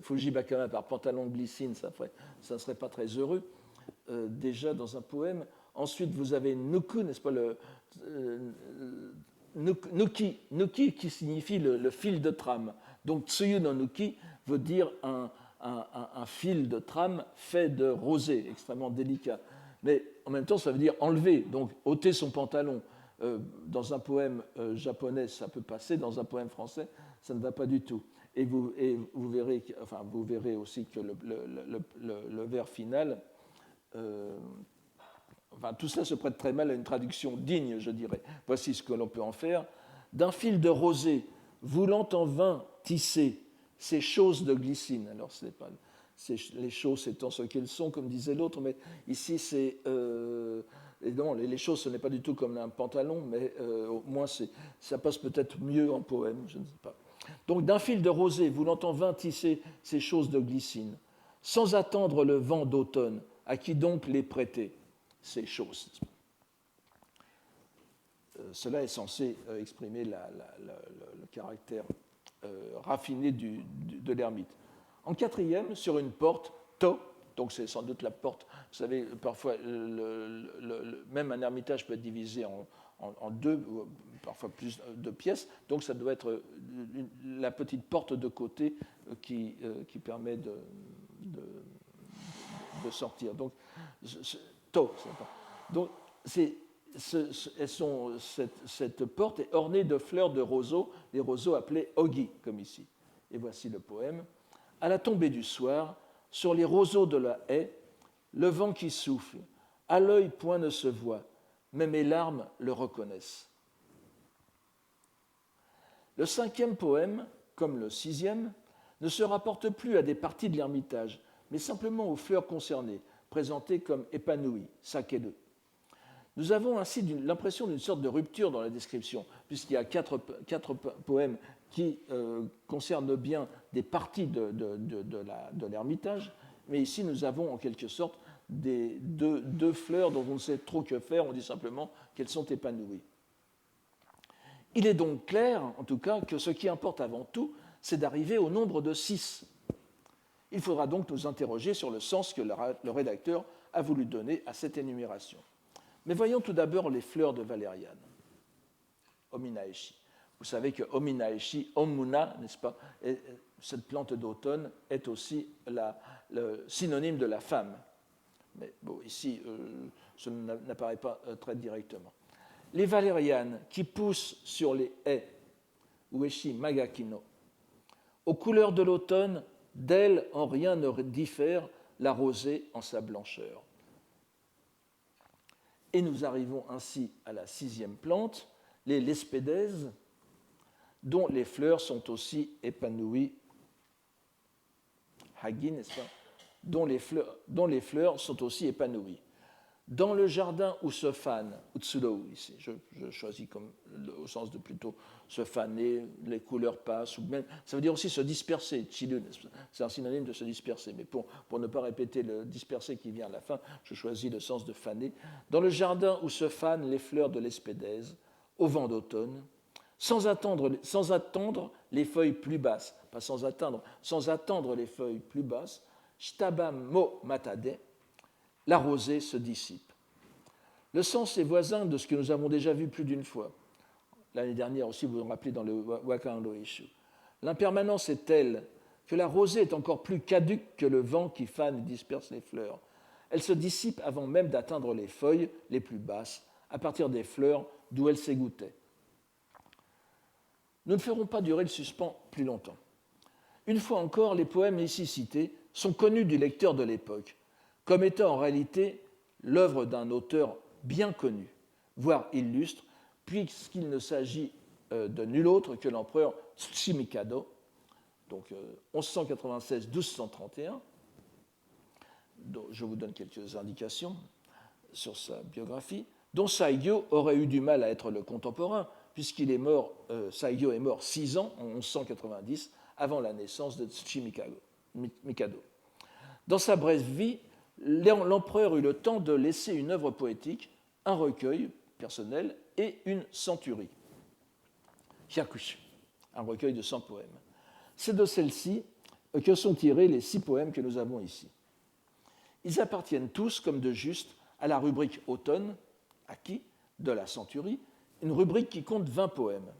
S1: Fujibakama par pantalon de glycine, ça ne serait pas très heureux, déjà dans un poème. Ensuite, vous avez nuku, n'est-ce pas, nuki qui signifie le fil de trame. Donc tsuyu no nuki veut dire un fil de trame fait de rosée, extrêmement délicat. Mais en même temps, ça veut dire enlever, donc ôter son pantalon. Dans un poème japonais, ça peut passer, dans un poème français, ça ne va pas du tout. Et vous verrez aussi que le vers final, tout cela se prête très mal à une traduction digne, je dirais. Voici ce que l'on peut en faire. D'un fil de rosée, voulant en vain tisser ces choses de glycine. Alors, les choses étant ce qu'elles sont, comme disait l'autre, mais ici, c'est... non, les choses, ce n'est pas du tout comme un pantalon, mais au moins, ça passe peut-être mieux en poème, je ne sais pas. Donc, d'un fil de rosée, voulant en vain tisser ces choses de glycine, sans attendre le vent d'automne, à qui donc les prêter, ces choses? Cela est censé exprimer le caractère raffiné de l'ermite. En quatrième, sur une porte, to, donc c'est sans doute la porte. Vous savez, parfois, même un ermitage peut être divisé en deux, parfois plus de pièces, donc ça doit être la petite porte de côté qui permet de sortir. Donc, to, donc cette porte est ornée de fleurs de roseaux, des roseaux appelés ogi, comme ici. Et voici le poème. À la tombée du soir, sur les roseaux de la haie, le vent qui souffle, à l'œil point ne se voit, mais mes larmes le reconnaissent. Le cinquième poème, comme le sixième, ne se rapporte plus à des parties de l'ermitage, mais simplement aux fleurs concernées, présentées comme épanouies, sakeru. Nous avons ainsi l'impression d'une sorte de rupture dans la description, puisqu'il y a quatre poèmes qui concernent bien des parties de l'ermitage, mais ici nous avons en quelque sorte deux fleurs dont on ne sait trop que faire, on dit simplement qu'elles sont épanouies. Il est donc clair, en tout cas, que ce qui importe avant tout, c'est d'arriver au nombre de 6. Il faudra donc nous interroger sur le sens que le rédacteur a voulu donner à cette énumération. Mais voyons tout d'abord les fleurs de valériane, Ominaeshi. Vous savez que Ominaeshi, Omuna, n'est-ce pas, cette plante d'automne est aussi le synonyme de la femme. Mais bon, ici, ça n'apparaît pas très directement. Les valérianes qui poussent sur les haies, Ueshi Magakino, aux couleurs de l'automne, d'elles en rien ne diffère la rosée en sa blancheur. Et nous arrivons ainsi à la 6e plante, les lespédèses, dont les fleurs sont aussi épanouies, Hagi, n'est-ce pas, dont les fleurs sont aussi épanouies. Dans le jardin où se fanent, Utsuro ici, je choisis comme, au sens de plutôt se faner, les couleurs passent, ou même, ça veut dire aussi se disperser, chilu, c'est un synonyme de se disperser, mais pour ne pas répéter le disperser qui vient à la fin, je choisis le sens de faner. Dans le jardin où se fanent les fleurs de l'espédèse, au vent d'automne, sans attendre les feuilles plus basses, pas sans attendre les feuilles plus basses, Shtabam mo matade, la rosée se dissipe. Le sens est voisin de ce que nous avons déjà vu plus d'une fois. L'année dernière aussi, vous vous rappelez dans le Wakando Isshu. L'impermanence est telle que la rosée est encore plus caduque que le vent qui fane et disperse les fleurs. Elle se dissipe avant même d'atteindre les feuilles les plus basses, à partir des fleurs d'où elle s'égouttait. Nous ne ferons pas durer le suspens plus longtemps. Une fois encore, les poèmes ici cités sont connus du lecteur de l'époque, comme étant en réalité l'œuvre d'un auteur bien connu, voire illustre, puisqu'il ne s'agit de nul autre que l'empereur Tsuchimikado, donc 1196-1231. Je vous donne quelques indications sur sa biographie, dont Saigyo aurait eu du mal à être le contemporain, puisqu'il est mort, Saigyo est mort 6 ans, en 1190, avant la naissance de Tsuchimikado. Dans sa brève vie, l'empereur eut le temps de laisser une œuvre poétique, un recueil personnel et une centurie, Hyakushu, un recueil de 100 poèmes. C'est de celle-ci que sont tirés les 6 poèmes que nous avons ici. Ils appartiennent tous, comme de juste, à la rubrique automne, Aki, de la centurie, une rubrique qui compte 20 poèmes.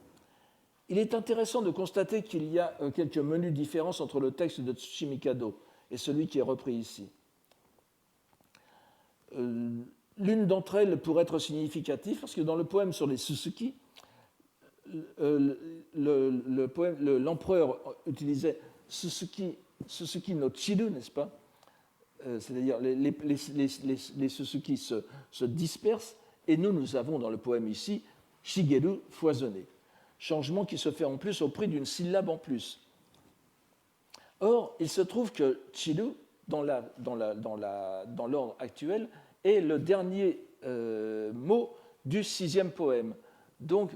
S1: Il est intéressant de constater qu'il y a quelques menues différences entre le texte de Tsuchimikado et celui qui est repris ici. L'une d'entre elles pourrait être significative parce que dans le poème sur les Suzuki, l'empereur utilisait Suzuki no Chiru, n'est-ce pas? C'est-à-dire les Suzuki se dispersent et nous avons dans le poème ici Shigeru foisonné. Changement qui se fait en plus au prix d'une syllabe en plus. Or, il se trouve que Chiru, dans l'ordre actuel, est le dernier mot du 6e poème. Donc,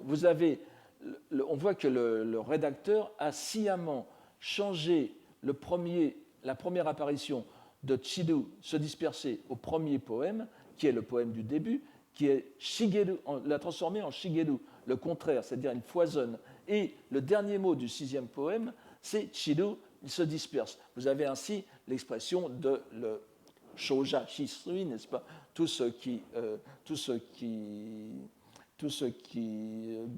S1: on voit que le rédacteur a sciemment changé la première apparition de Chiru se disperser au premier poème, qui est le poème du début, qui est Shigeru, l'a transformé en Shigeru, le contraire, c'est-à-dire il foisonne. Et le dernier mot du 6e poème, c'est Chiru, il se disperse. Vous avez ainsi l'expression de le Shouja Shisui, n'est-ce pas? Tout ce qui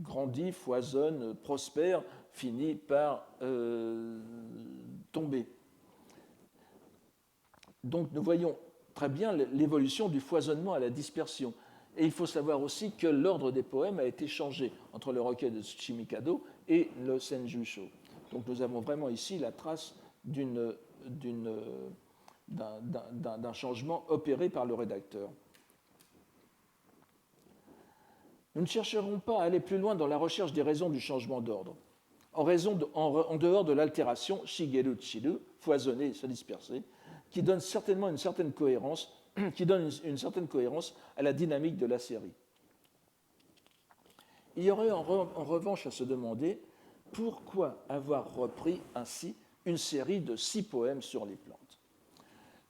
S1: grandit, foisonne, prospère, finit par tomber. Donc nous voyons très bien l'évolution du foisonnement à la dispersion. Et il faut savoir aussi que l'ordre des poèmes a été changé entre le recueil de Tsuchimikado et le Senjusho. Donc nous avons vraiment ici la trace d'un changement opéré par le rédacteur. Nous ne chercherons pas à aller plus loin dans la recherche des raisons du changement d'ordre. En dehors de l'altération Shigeru Chiru, foisonner et se disperser, qui donne certainement une certaine cohérence à la dynamique de la série. Il y aurait en revanche à se demander pourquoi avoir repris ainsi une série de 6 poèmes sur les plantes.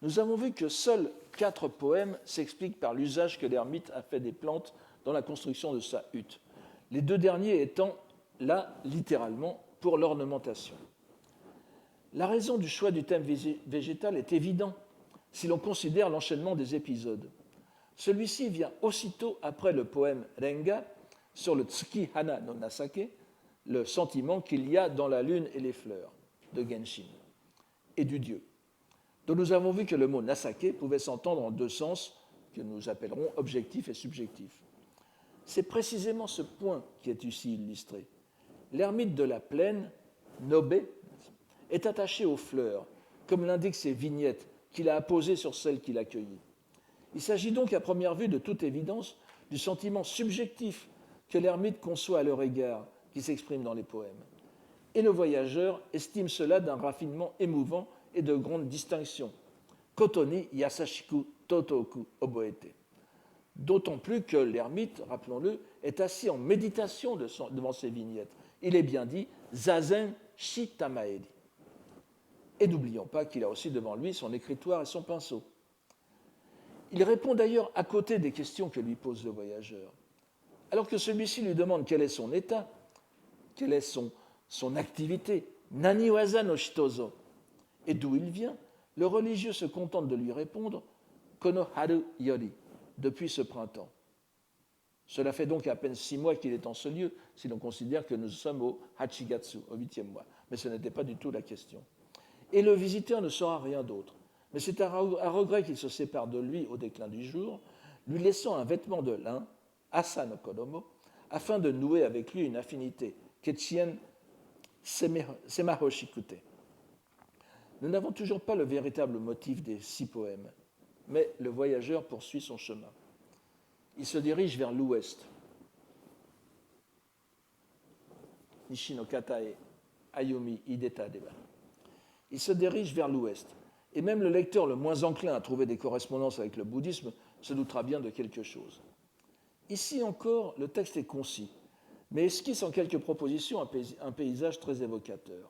S1: Nous avons vu que seuls 4 poèmes s'expliquent par l'usage que l'ermite a fait des plantes dans la construction de sa hutte, les 2 derniers étant là littéralement pour l'ornementation. La raison du choix du thème végétal est évidente si l'on considère l'enchaînement des épisodes. Celui-ci vient aussitôt après le poème Renga sur le Tsuki Hana no Nasake, le sentiment qu'il y a dans la lune et les fleurs. de Genshin, et du dieu, dont nous avons vu que le mot Nasake pouvait s'entendre en deux sens que nous appellerons objectif et subjectif. C'est précisément ce point qui est ici illustré. L'ermite de la plaine, Nobe, est attaché aux fleurs, comme l'indiquent ces vignettes qu'il a apposées sur celles qu'il accueillit. Il s'agit donc à première vue de toute évidence du sentiment subjectif que l'ermite conçoit à leur égard, qui s'exprime dans les poèmes. Et le voyageur estime cela d'un raffinement émouvant et de grande distinction. Kotoni yasashiku totoku oboete. D'autant plus que l'ermite, rappelons-le, est assis en méditation devant ces vignettes. Il est bien dit zazen shitamaedi. Et n'oublions pas qu'il a aussi devant lui son écritoire et son pinceau. Il répond d'ailleurs à côté des questions que lui pose le voyageur. Alors que celui-ci lui demande quel est son état, quelle est son activité, nani waza no shitozo, et d'où il vient, le religieux se contente de lui répondre kono haru yori, depuis ce printemps. Cela fait donc à peine 6 mois qu'il est en ce lieu, si l'on considère que nous sommes au Hachigatsu, au 8e mois. Mais ce n'était pas du tout la question. Et le visiteur ne saura rien d'autre. Mais c'est à regret qu'il se sépare de lui au déclin du jour, lui laissant un vêtement de lin, asa no kodomo, afin de nouer avec lui une affinité, ketchien semahoshikute. Nous n'avons toujours pas le véritable motif des 6 poèmes, mais le voyageur poursuit son chemin. Il se dirige vers l'ouest. Nishi no katae ayumi hideta deba. Il se dirige vers l'ouest. Et même le lecteur le moins enclin à trouver des correspondances avec le bouddhisme se doutera bien de quelque chose. Ici encore, le texte est concis, mais esquisse en quelques propositions un paysage très évocateur.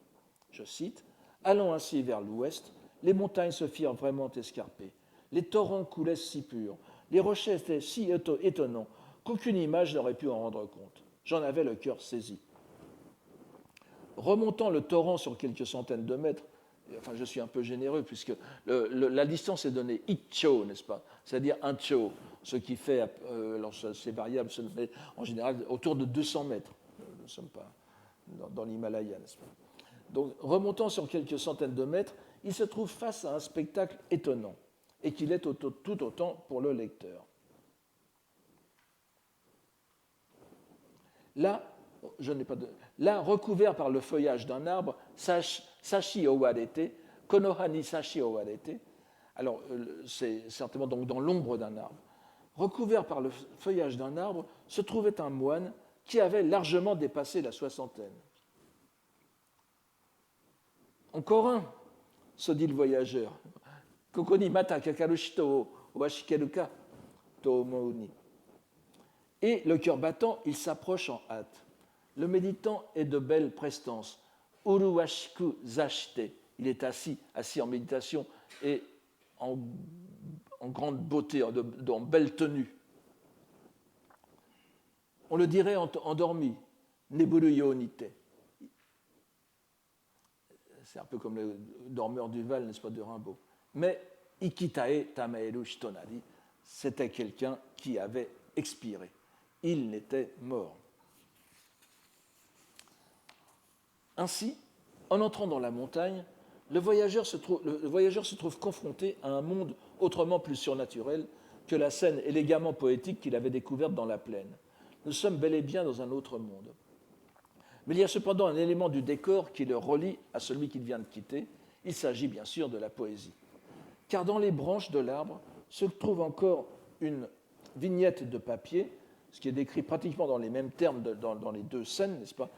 S1: Je cite, « Allons ainsi vers l'ouest, les montagnes se firent vraiment escarpées, les torrents coulaient si purs, les rochers étaient si étonnants qu'aucune image n'aurait pu en rendre compte. J'en avais le cœur saisi. » Remontant le torrent sur quelques centaines de mètres, enfin je suis un peu généreux puisque la distance est donnée icho, n'est-ce pas? C'est-à-dire un cho, ce qui fait, alors c'est variable, mais en général autour de 200 mètres. Nous ne sommes pas dans l'Himalaya, n'est-ce pas? Donc remontant sur quelques centaines de mètres, il se trouve face à un spectacle étonnant et qu'il est tout autant pour le lecteur. Là, recouvert par le feuillage d'un arbre, sashi owarete, konohani sashi owarete, alors c'est certainement donc dans l'ombre d'un arbre, recouvert par le feuillage d'un arbre, se trouvait un moine qui avait largement dépassé la soixantaine. Encore un, se dit le voyageur. Kokoni mata kakarushito washikeruka tomouni. Et le cœur battant, il s'approche en hâte. Le méditant est de belle prestance. Uruwashiku zashite. Il est assis en méditation et en grande beauté, en belle tenue. On le dirait endormi. Neburu yonite. C'est un peu comme le dormeur du Val, n'est-ce pas, de Rimbaud. Mais ikitae tamaeru shitonari, c'était quelqu'un qui avait expiré. Il n'était mort. Ainsi, en entrant dans la montagne, le voyageur se trouve confronté à un monde autrement plus surnaturel que la scène élégamment poétique qu'il avait découverte dans la plaine. Nous sommes bel et bien dans un autre monde. Mais il y a cependant un élément du décor qui le relie à celui qu'il vient de quitter. Il s'agit bien sûr de la poésie. Car dans les branches de l'arbre se trouve encore une vignette de papier, ce qui est décrit pratiquement dans les mêmes termes dans les deux scènes, n'est-ce pas?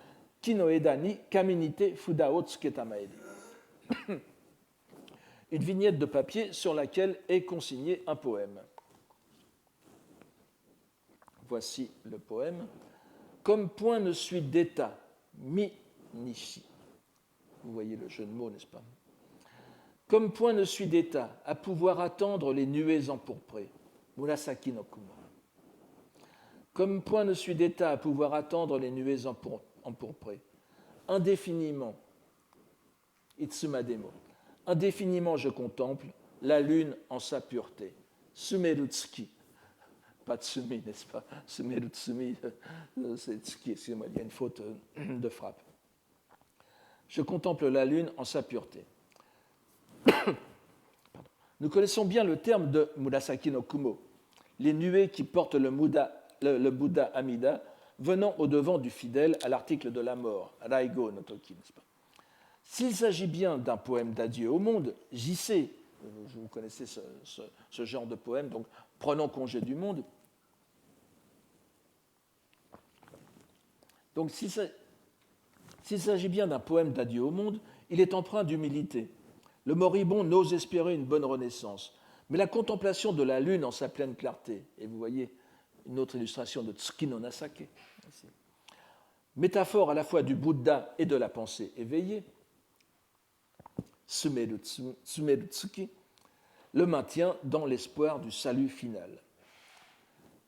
S1: Kinoeda ni kaminite fudao tsuketa maedi. Une vignette de papier sur laquelle est consigné un poème. Voici le poème. Comme point ne suit d'état, mi nishi. Vous voyez le jeu de mots, n'est-ce pas? Comme point ne suit d'état, à pouvoir attendre les nuées empourprées. Murasaki no kumo. Comme point ne suit d'état, à pouvoir attendre les nuées empourprées. Indéfiniment, itsumademo. Indéfiniment je contemple la lune en sa pureté. Sumerutsuki. Pas Tsumi, n'est-ce pas? Sumerutsumi, c'est Tsuki, excusez-moi, il y a une faute de frappe. Je contemple la lune en sa pureté. Nous connaissons bien le terme de Murasaki no Kumo, les nuées qui portent le Bouddha Amida, venant au-devant du fidèle à l'article de la mort, Raigo no Toki. S'il s'agit bien d'un poème d'adieu au monde, JC, vous connaissez ce genre de poème, donc prenons congé du monde. Donc s'il s'agit bien d'un poème d'adieu au monde, il est empreint d'humilité. Le moribond n'ose espérer une bonne renaissance, mais la contemplation de la lune en sa pleine clarté, et vous voyez une autre illustration de Tsuki no Nasake, ici. Métaphore à la fois du Bouddha et de la pensée éveillée, Sumeru Tsuki, le maintient dans l'espoir du salut final.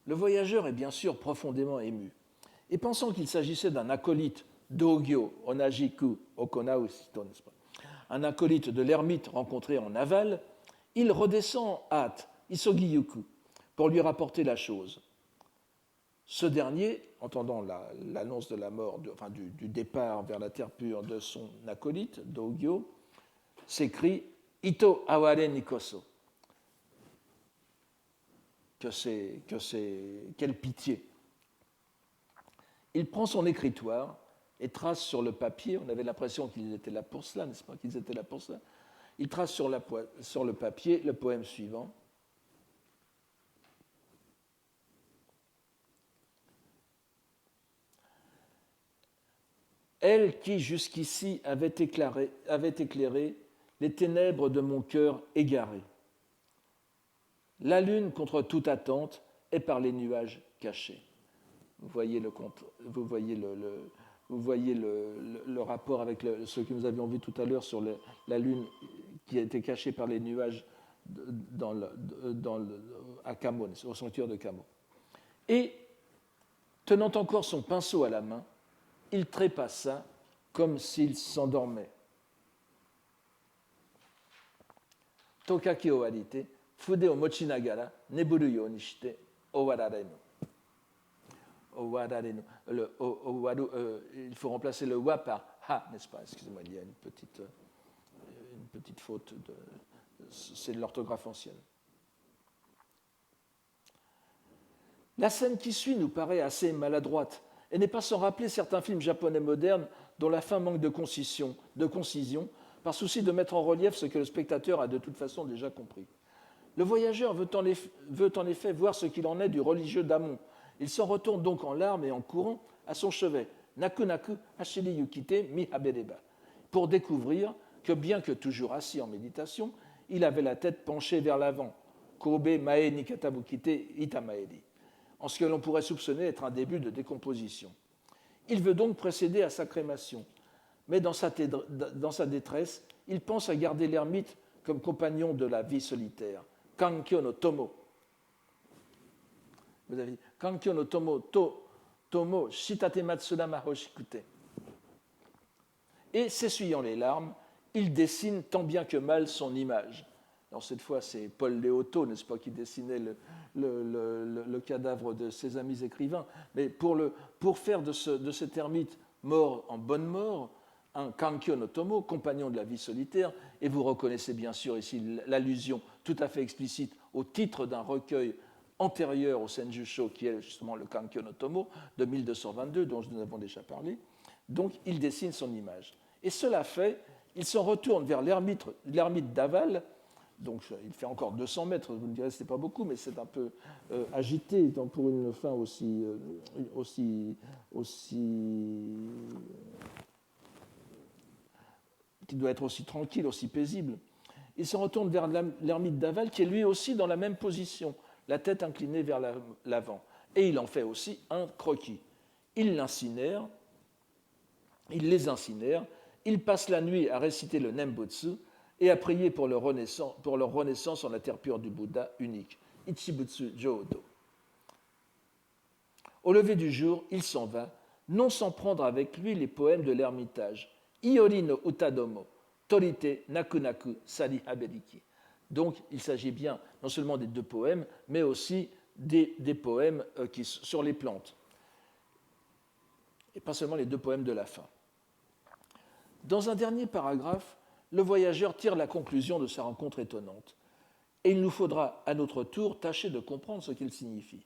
S1: Le voyageur est bien sûr profondément ému, et pensant qu'il s'agissait d'un acolyte d'Ogyo Onajiku Okonausito, un acolyte de l'ermite rencontré en aval, il redescend en hâte, Isogiyuku, pour lui rapporter la chose. Ce dernier, entendant l'annonce de la mort, du départ vers la terre pure de son acolyte, d'Ogyo, s'écrie Ito aware nikoso. Quelle pitié. Il prend son écritoire et trace sur le papier, on avait l'impression qu'ils étaient là pour cela, n'est-ce pas, qu'ils étaient là pour cela. Il trace sur le papier le poème suivant. Elle qui jusqu'ici avait éclairé les ténèbres de mon cœur égaré. La lune, contre toute attente, est par les nuages cachée. Vous voyez le rapport avec ce que nous avions vu tout à l'heure sur la lune qui a été cachée par les nuages à Kamo, au sanctuaire de Kamo. Et, tenant encore son pinceau à la main, il trépassa comme s'il s'endormait. Tokaki owarite, fude o mochi nagara, neburu you ni shite, owararenu. Owararenu. Il faut remplacer le wa par ha, n'est-ce pas? Excusez-moi, il y a une petite faute. C'est de l'orthographe ancienne. La scène qui suit nous paraît assez maladroite et n'est pas sans rappeler certains films japonais modernes dont la fin manque de concision, par souci de mettre en relief ce que le spectateur a de toute façon déjà compris. Le voyageur veut en effet voir ce qu'il en est du religieux d'Amon. Il s'en retourne donc en larmes et en courant à son chevet, Naku Naku Hashiri Yukite Mi Habereba, pour découvrir que, bien que toujours assis en méditation, il avait la tête penchée vers l'avant, Kobe Mae Nikatabukite Itamaeri, en ce que l'on pourrait soupçonner être un début de décomposition. Il veut donc procéder à sa crémation, mais dans sa détresse, il pense à garder l'ermite comme compagnon de la vie solitaire, Kankyo no Tomo. Vous avez dit Kankyo no Tomo Shitate Matsura Mahoshikute. Et s'essuyant les larmes, il dessine tant bien que mal son image. Alors cette fois, c'est Paul Léoto, n'est-ce pas, qui dessinait le cadavre de ses amis écrivains. Mais pour faire de cet ermite mort en bonne mort, un Kankyo no Tomo, compagnon de la vie solitaire, et vous reconnaissez bien sûr ici l'allusion tout à fait explicite au titre d'un recueil antérieur au Senjusho, qui est justement le Kankyo no Tomo de 1222, dont nous avons déjà parlé. Donc il dessine son image. Et cela fait, il s'en retourne vers l'ermite d'Aval. Donc il fait encore 200 mètres, vous me direz que ce n'est pas beaucoup, mais c'est un peu agité pour une fin aussi qui doit être aussi tranquille, aussi paisible. Il se retourne vers l'ermite d'Aval, qui est lui aussi dans la même position, la tête inclinée vers l'avant. Et il en fait aussi un croquis. Il les incinère, il passe la nuit à réciter le Nembutsu et à prier pour leur renaissance en la terre pure du Bouddha unique, Ichibutsu Jodo. Au lever du jour, il s'en va, non sans prendre avec lui les poèmes de l'ermitage, Iori no Utadomo, Torite Nakunaku Sari Haberiki. Donc, il s'agit bien non seulement des deux poèmes, mais aussi des poèmes sur les plantes. Et pas seulement les deux poèmes de la fin. Dans un dernier paragraphe, le voyageur tire la conclusion de sa rencontre étonnante. Et il nous faudra, à notre tour, tâcher de comprendre ce qu'il signifie.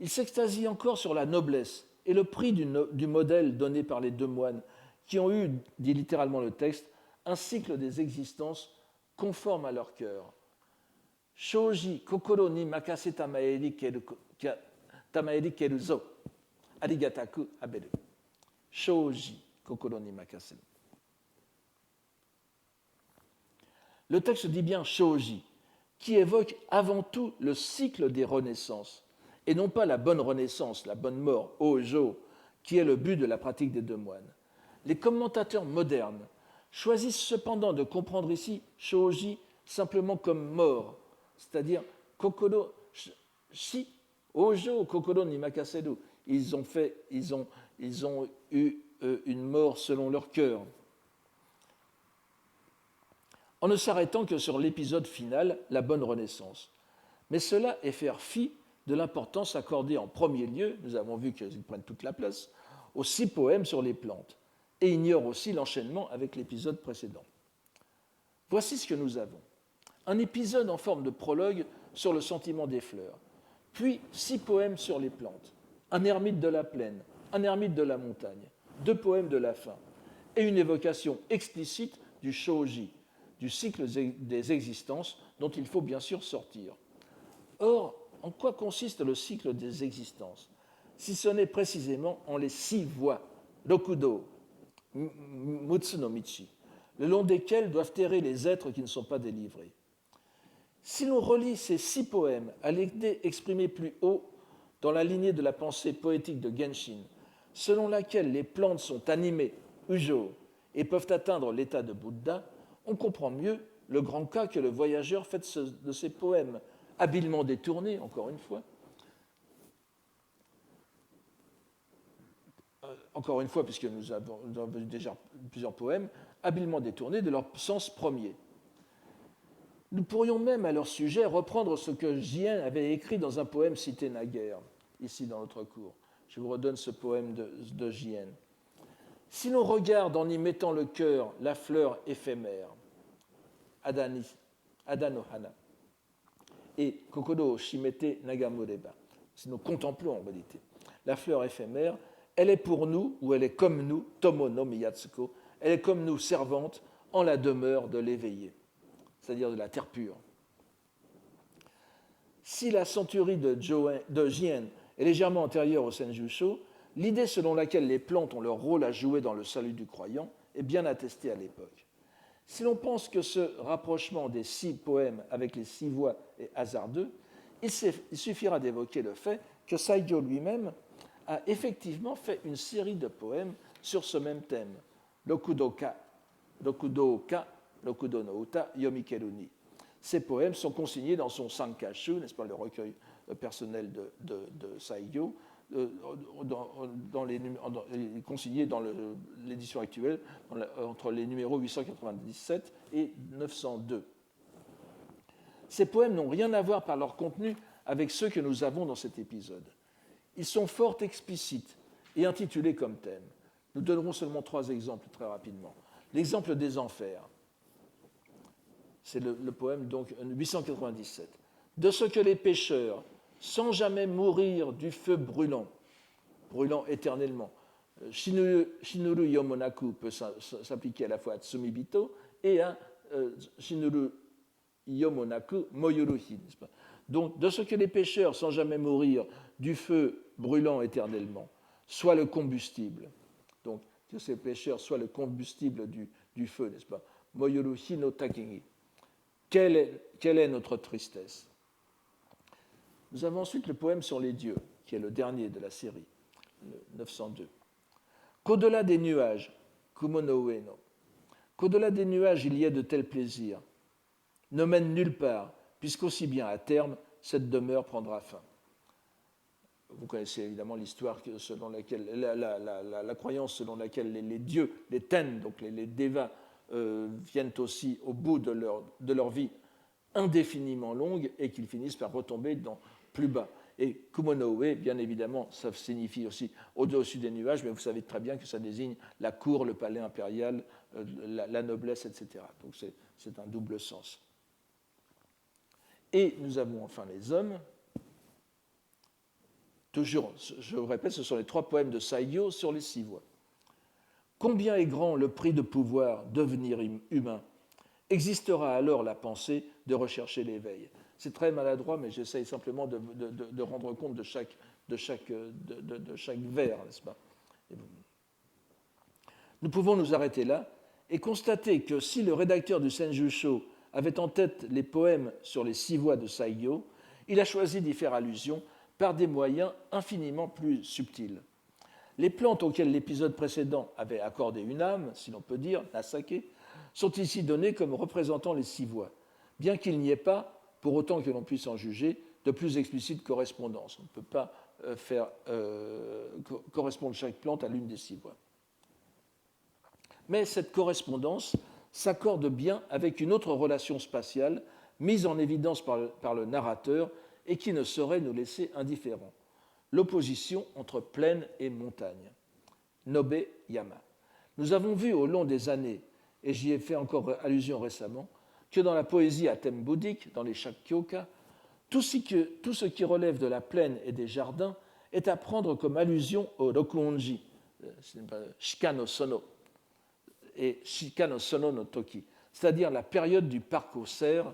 S1: Il s'extasie encore sur la noblesse et le prix du modèle donné par les deux moines qui ont eu, dit littéralement le texte, un cycle des existences conforme à leur cœur. Shoji kokoro ni makase tamaeri keru zo. Arigataku aberu. Shoji kokoro ni makase. Le texte dit bien shoji, qui évoque avant tout le cycle des renaissances, et non pas la bonne renaissance, la bonne mort, ojo, qui est le but de la pratique des deux moines. Les commentateurs modernes choisissent cependant de comprendre ici shoji simplement comme mort, c'est-à-dire kokoro shi ojo kokoro ni makaseru. Ils ont eu une mort selon leur cœur, en ne s'arrêtant que sur l'épisode final, la bonne renaissance. Mais cela est faire fi de l'importance accordée en premier lieu, nous avons vu qu'ils prennent toute la place, aux 6 poèmes sur les plantes, et ignore aussi l'enchaînement avec l'épisode précédent. Voici ce que nous avons. Un épisode en forme de prologue sur le sentiment des fleurs, puis 6 poèmes sur les plantes, un ermite de la plaine, un ermite de la montagne, 2 poèmes de la fin, et une évocation explicite du shoji, du cycle des existences dont il faut bien sûr sortir. Or, en quoi consiste le cycle des existences, si ce n'est précisément en les 6 voies, rokudo, mutsu no michi, le long desquelles doivent errer les êtres qui ne sont pas délivrés. Si l'on relie ces 6 poèmes à l'idée exprimée plus haut dans la lignée de la pensée poétique de Genshin, selon laquelle les plantes sont animées, ujo, et peuvent atteindre l'état de Bouddha, on comprend mieux le grand cas que le voyageur fait de ces poèmes, habilement détournés, encore une fois, puisque nous avons déjà plusieurs poèmes, habilement détournés de leur sens premier. Nous pourrions même, à leur sujet, reprendre ce que Jien avait écrit dans un poème cité naguère, ici dans notre cours. Je vous redonne ce poème de Jien. Si l'on regarde en y mettant le cœur la fleur éphémère, Adanohana, et Kokoro Shimete Nagamureba, si nous contemplons en réalité la fleur éphémère, elle est pour nous, ou elle est comme nous, Tomo no Miyatsuko, elle est comme nous servante en la demeure de l'éveillé, c'est-à-dire de la terre pure. Si la centurie de Jien est légèrement antérieure au Senjusho, l'idée selon laquelle les plantes ont leur rôle à jouer dans le salut du croyant est bien attestée à l'époque. Si l'on pense que ce rapprochement des 6 poèmes avec les 6 voix est hasardeux, il suffira d'évoquer le fait que Saigyo lui-même a effectivement fait une série de poèmes sur ce même thème, Rokudo-ka, Rokudo no Uta, Yomikeru ni. Ces poèmes sont consignés dans son Sankashu, n'est-ce pas, le recueil personnel de Saigyo, consigné dans l'édition actuelle entre les numéros 897 et 902. Ces poèmes n'ont rien à voir par leur contenu avec ceux que nous avons dans cet épisode. Ils sont fort explicites et intitulés comme thème. Nous donnerons seulement 3 exemples très rapidement. L'exemple des enfers, c'est le poème donc 897. De ce que les pécheurs, sans jamais mourir du feu brûlant éternellement. Shinuru Yomonaku peut s'appliquer à la fois à Tsumibito et à Shinuru Yomonaku Moyuruhi. Donc, de ce que les pécheurs, sans jamais mourir du feu brûlant éternellement, soit le combustible. Donc, que ces pécheurs soient le combustible du feu, n'est-ce pas? Moyuruhi no Takengi. Quelle est notre tristesse? Nous avons ensuite le poème sur les dieux, qui est le dernier de la série, le 902. Qu'au-delà des nuages, Kumono Ueno, qu'au-delà des nuages il y ait de tels plaisirs, ne mène nulle part, puisqu'aussi bien à terme, cette demeure prendra fin. Vous connaissez évidemment l'histoire selon laquelle, la croyance selon laquelle les dieux, les ten, donc les devas, viennent aussi au bout de leur vie indéfiniment longue et qu'ils finissent par retomber plus bas. Et Kumonoue, bien évidemment, ça signifie aussi au-dessus des nuages, mais vous savez très bien que ça désigne la cour, le palais impérial, la noblesse, etc. Donc c'est un double sens. Et nous avons enfin les hommes. Toujours, je vous répète, ce sont les 3 poèmes de Saigyo sur les 6 voix. Combien est grand le prix de pouvoir devenir humain? Existera alors la pensée de rechercher l'éveil. C'est très maladroit, mais j'essaye simplement de rendre compte de chaque vers, n'est-ce pas? Nous pouvons nous arrêter là et constater que si le rédacteur du Senjusho avait en tête les poèmes sur les 6 voix de Saigyo, il a choisi d'y faire allusion par des moyens infiniment plus subtils. Les plantes auxquelles l'épisode précédent avait accordé une âme, si l'on peut dire, Nasake, sont ici données comme représentant les 6 voix, bien qu'il n'y ait pas, pour autant que l'on puisse en juger, de plus explicite correspondance. On ne peut pas faire correspondre chaque plante à l'une des 6 voix. Mais cette correspondance s'accorde bien avec une autre relation spatiale mise en évidence par le narrateur et qui ne saurait nous laisser indifférents. L'opposition entre plaine et montagne. Nobe-yama. Nous avons vu au long des années, et j'y ai fait encore allusion récemment, que dans la poésie à thème bouddhique, dans les Shakkyoka, tout ce qui relève de la plaine et des jardins est à prendre comme allusion au Rokuonji, Shika no Sono, et Shika no Sono no Toki, c'est-à-dire la période du parc aux cerfs,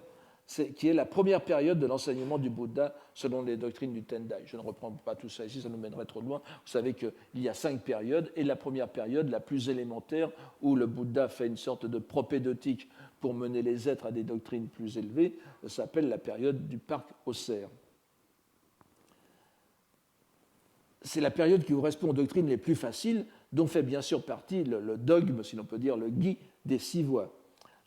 S1: qui est la première période de l'enseignement du Bouddha selon les doctrines du Tendai. Je ne reprends pas tout ça ici, ça nous mènerait trop loin. Vous savez qu'il y a 5 périodes, et la première période, la plus élémentaire, où le Bouddha fait une sorte de propédeutique pour mener les êtres à des doctrines plus élevées, s'appelle la période du parc aux cerfs. C'est la période qui correspond aux doctrines les plus faciles, dont fait bien sûr partie le dogme, si l'on peut dire, le gi des 6 voies,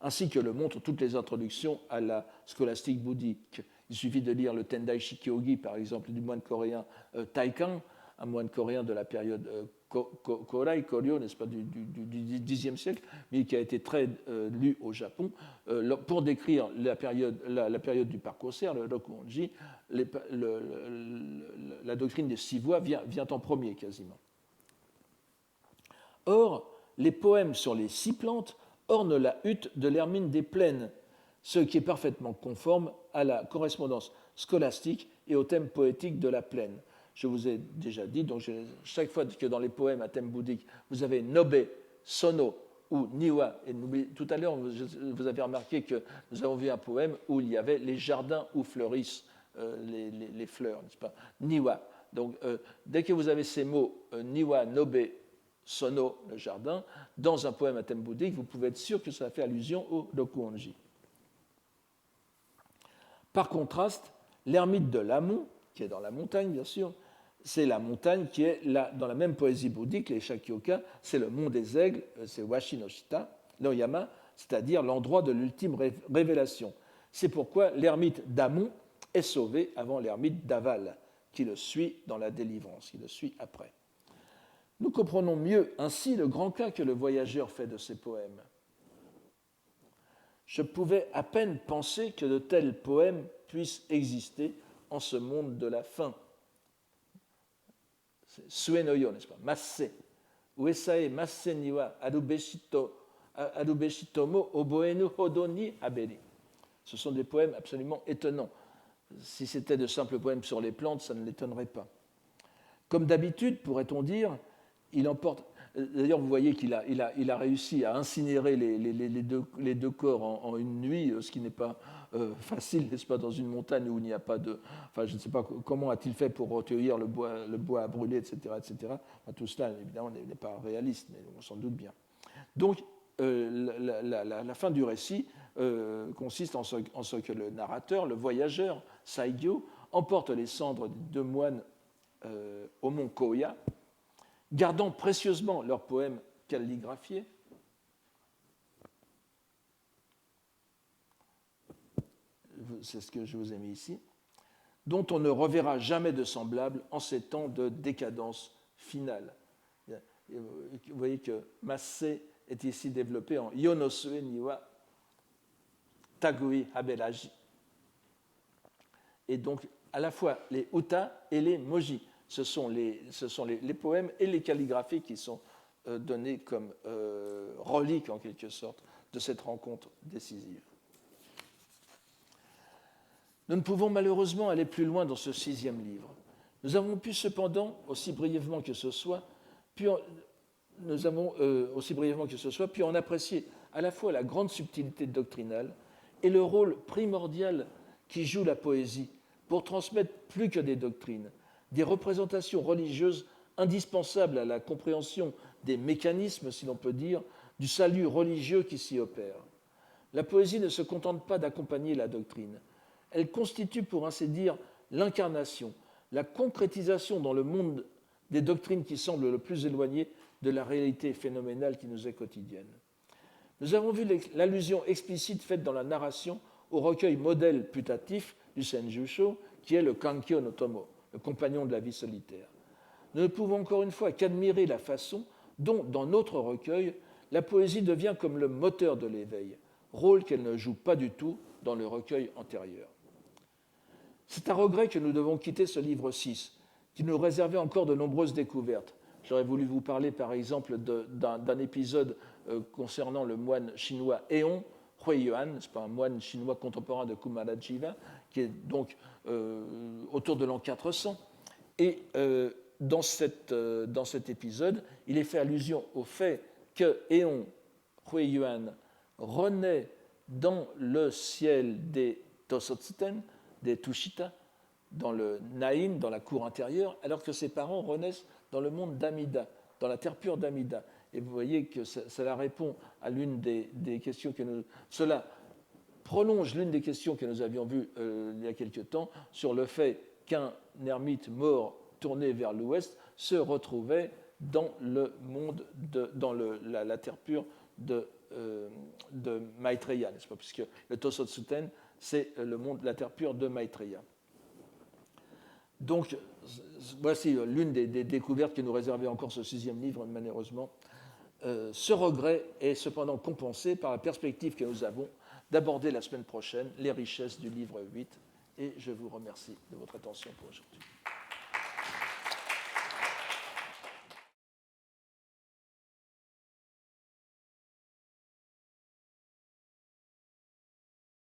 S1: ainsi que le montrent toutes les introductions à la scolastique bouddhique. Il suffit de lire le Tendai Shikyogi, par exemple, du moine coréen Taikang, un moine coréen de la période Korai, Koryo, n'est-ce pas, du Xe siècle, mais qui a été très lu au Japon, pour décrire la période du parc aux cerfs, le Rokuonji, la doctrine des 6 voies vient en premier quasiment. Or, les poèmes sur les 6 plantes orne la hutte de l'hermine des plaines, ce qui est parfaitement conforme à la correspondance scolastique et au thème poétique de la plaine. Je vous ai déjà dit, donc chaque fois que dans les poèmes à thème bouddhique, vous avez Nobe, Sono ou Niwa, et tout à l'heure vous avez remarqué que nous avons vu un poème où il y avait les jardins où fleurissent les fleurs, n'est-ce pas? Niwa. Donc dès que vous avez ces mots Niwa, Nobe, Sono, le jardin, dans un poème à thème bouddhique, vous pouvez être sûr que ça fait allusion au Rokuonji. Par contraste, l'ermite de l'Amon, qui est dans la montagne bien sûr, c'est la montagne qui est là, dans la même poésie bouddhique, les Shakkyoka, c'est le mont des aigles, c'est Washinoshita, l'Oyama, c'est-à-dire l'endroit de l'ultime révélation. C'est pourquoi l'ermite d'Amon est sauvé avant l'ermite d'Aval, qui le suit dans la délivrance, qui le suit après. Nous comprenons mieux ainsi le grand cas que le voyageur fait de ces poèmes. Je pouvais à peine penser que de tels poèmes puissent exister en ce monde de la fin. C'est Sue no yo, n'est-ce pas? Masse. Uesae masse niwa arubeshitomo oboenu hodo ni aberi. Ce sont des poèmes absolument étonnants. Si c'était de simples poèmes sur les plantes, ça ne l'étonnerait pas. Comme d'habitude, pourrait-on dire, il emporte. D'ailleurs, vous voyez qu'il a réussi à incinérer les deux corps en une nuit, ce qui n'est pas facile, n'est-ce pas, dans une montagne où il n'y a pas de. Enfin, je ne sais pas comment a-t-il fait pour recueillir le bois à brûler, etc., etc. Enfin, tout cela, évidemment, n'est pas réaliste, mais on s'en doute bien. Donc, la fin du récit consiste en ce que le narrateur, le voyageur, Saigyo, emporte les cendres des 2 moines au mont Koya, gardant précieusement leurs poèmes calligraphiés, c'est ce que je vous ai mis ici, dont on ne reverra jamais de semblable en ces temps de décadence finale. Vous voyez que Masse est ici développé en Yonosue Niwa Tagui Haberaji. et donc à la fois les uta et les moji. Ce sont les poèmes et les calligraphies qui sont donnés comme reliques, en quelque sorte, de cette rencontre décisive. Nous ne pouvons malheureusement aller plus loin dans ce 6e livre. Nous avons pu cependant, aussi brièvement que ce soit, puis en apprécier à la fois la grande subtilité doctrinale et le rôle primordial qui joue la poésie pour transmettre plus que des doctrines, des représentations religieuses indispensables à la compréhension des mécanismes, si l'on peut dire, du salut religieux qui s'y opère. La poésie ne se contente pas d'accompagner la doctrine. Elle constitue, pour ainsi dire, l'incarnation, la concrétisation dans le monde des doctrines qui semblent le plus éloignées de la réalité phénoménale qui nous est quotidienne. Nous avons vu l'allusion explicite faite dans la narration au recueil modèle putatif du Senjusho, qui est le Kankyo no Tomo, le compagnon de la vie solitaire. Nous ne pouvons encore une fois qu'admirer la façon dont, dans notre recueil, la poésie devient comme le moteur de l'éveil, rôle qu'elle ne joue pas du tout dans le recueil antérieur. C'est à regret que nous devons quitter ce livre 6, qui nous réservait encore de nombreuses découvertes. J'aurais voulu vous parler, par exemple, d'un épisode concernant le moine chinois Eon Huiyuan, c'est pas un moine chinois contemporain de Kumarajiva, qui est donc autour de l'an 400. Et dans cet épisode, il est fait allusion au fait que Eon Huiyuan renaît dans le ciel des Tosotsuten, des Tushita, dans le Nain, dans la cour intérieure, alors que ses parents renaissent dans le monde d'Amida, dans la terre pure d'Amida. Et vous voyez que cela répond à l'une des questions que nous... Cela prolonge l'une des questions que nous avions vues il y a quelque temps sur le fait qu'un ermite mort tourné vers l'ouest se retrouvait dans le monde, dans la terre pure de Maitreya, n'est-ce pas? Puisque le Tosotsuten, c'est le monde, la terre pure de Maitreya. Donc, voici l'une des découvertes que nous réservait encore ce 6e livre, malheureusement. Ce regret est cependant compensé par la perspective que nous avons d'aborder la semaine prochaine les richesses du livre 8. Et je vous remercie de votre attention pour aujourd'hui.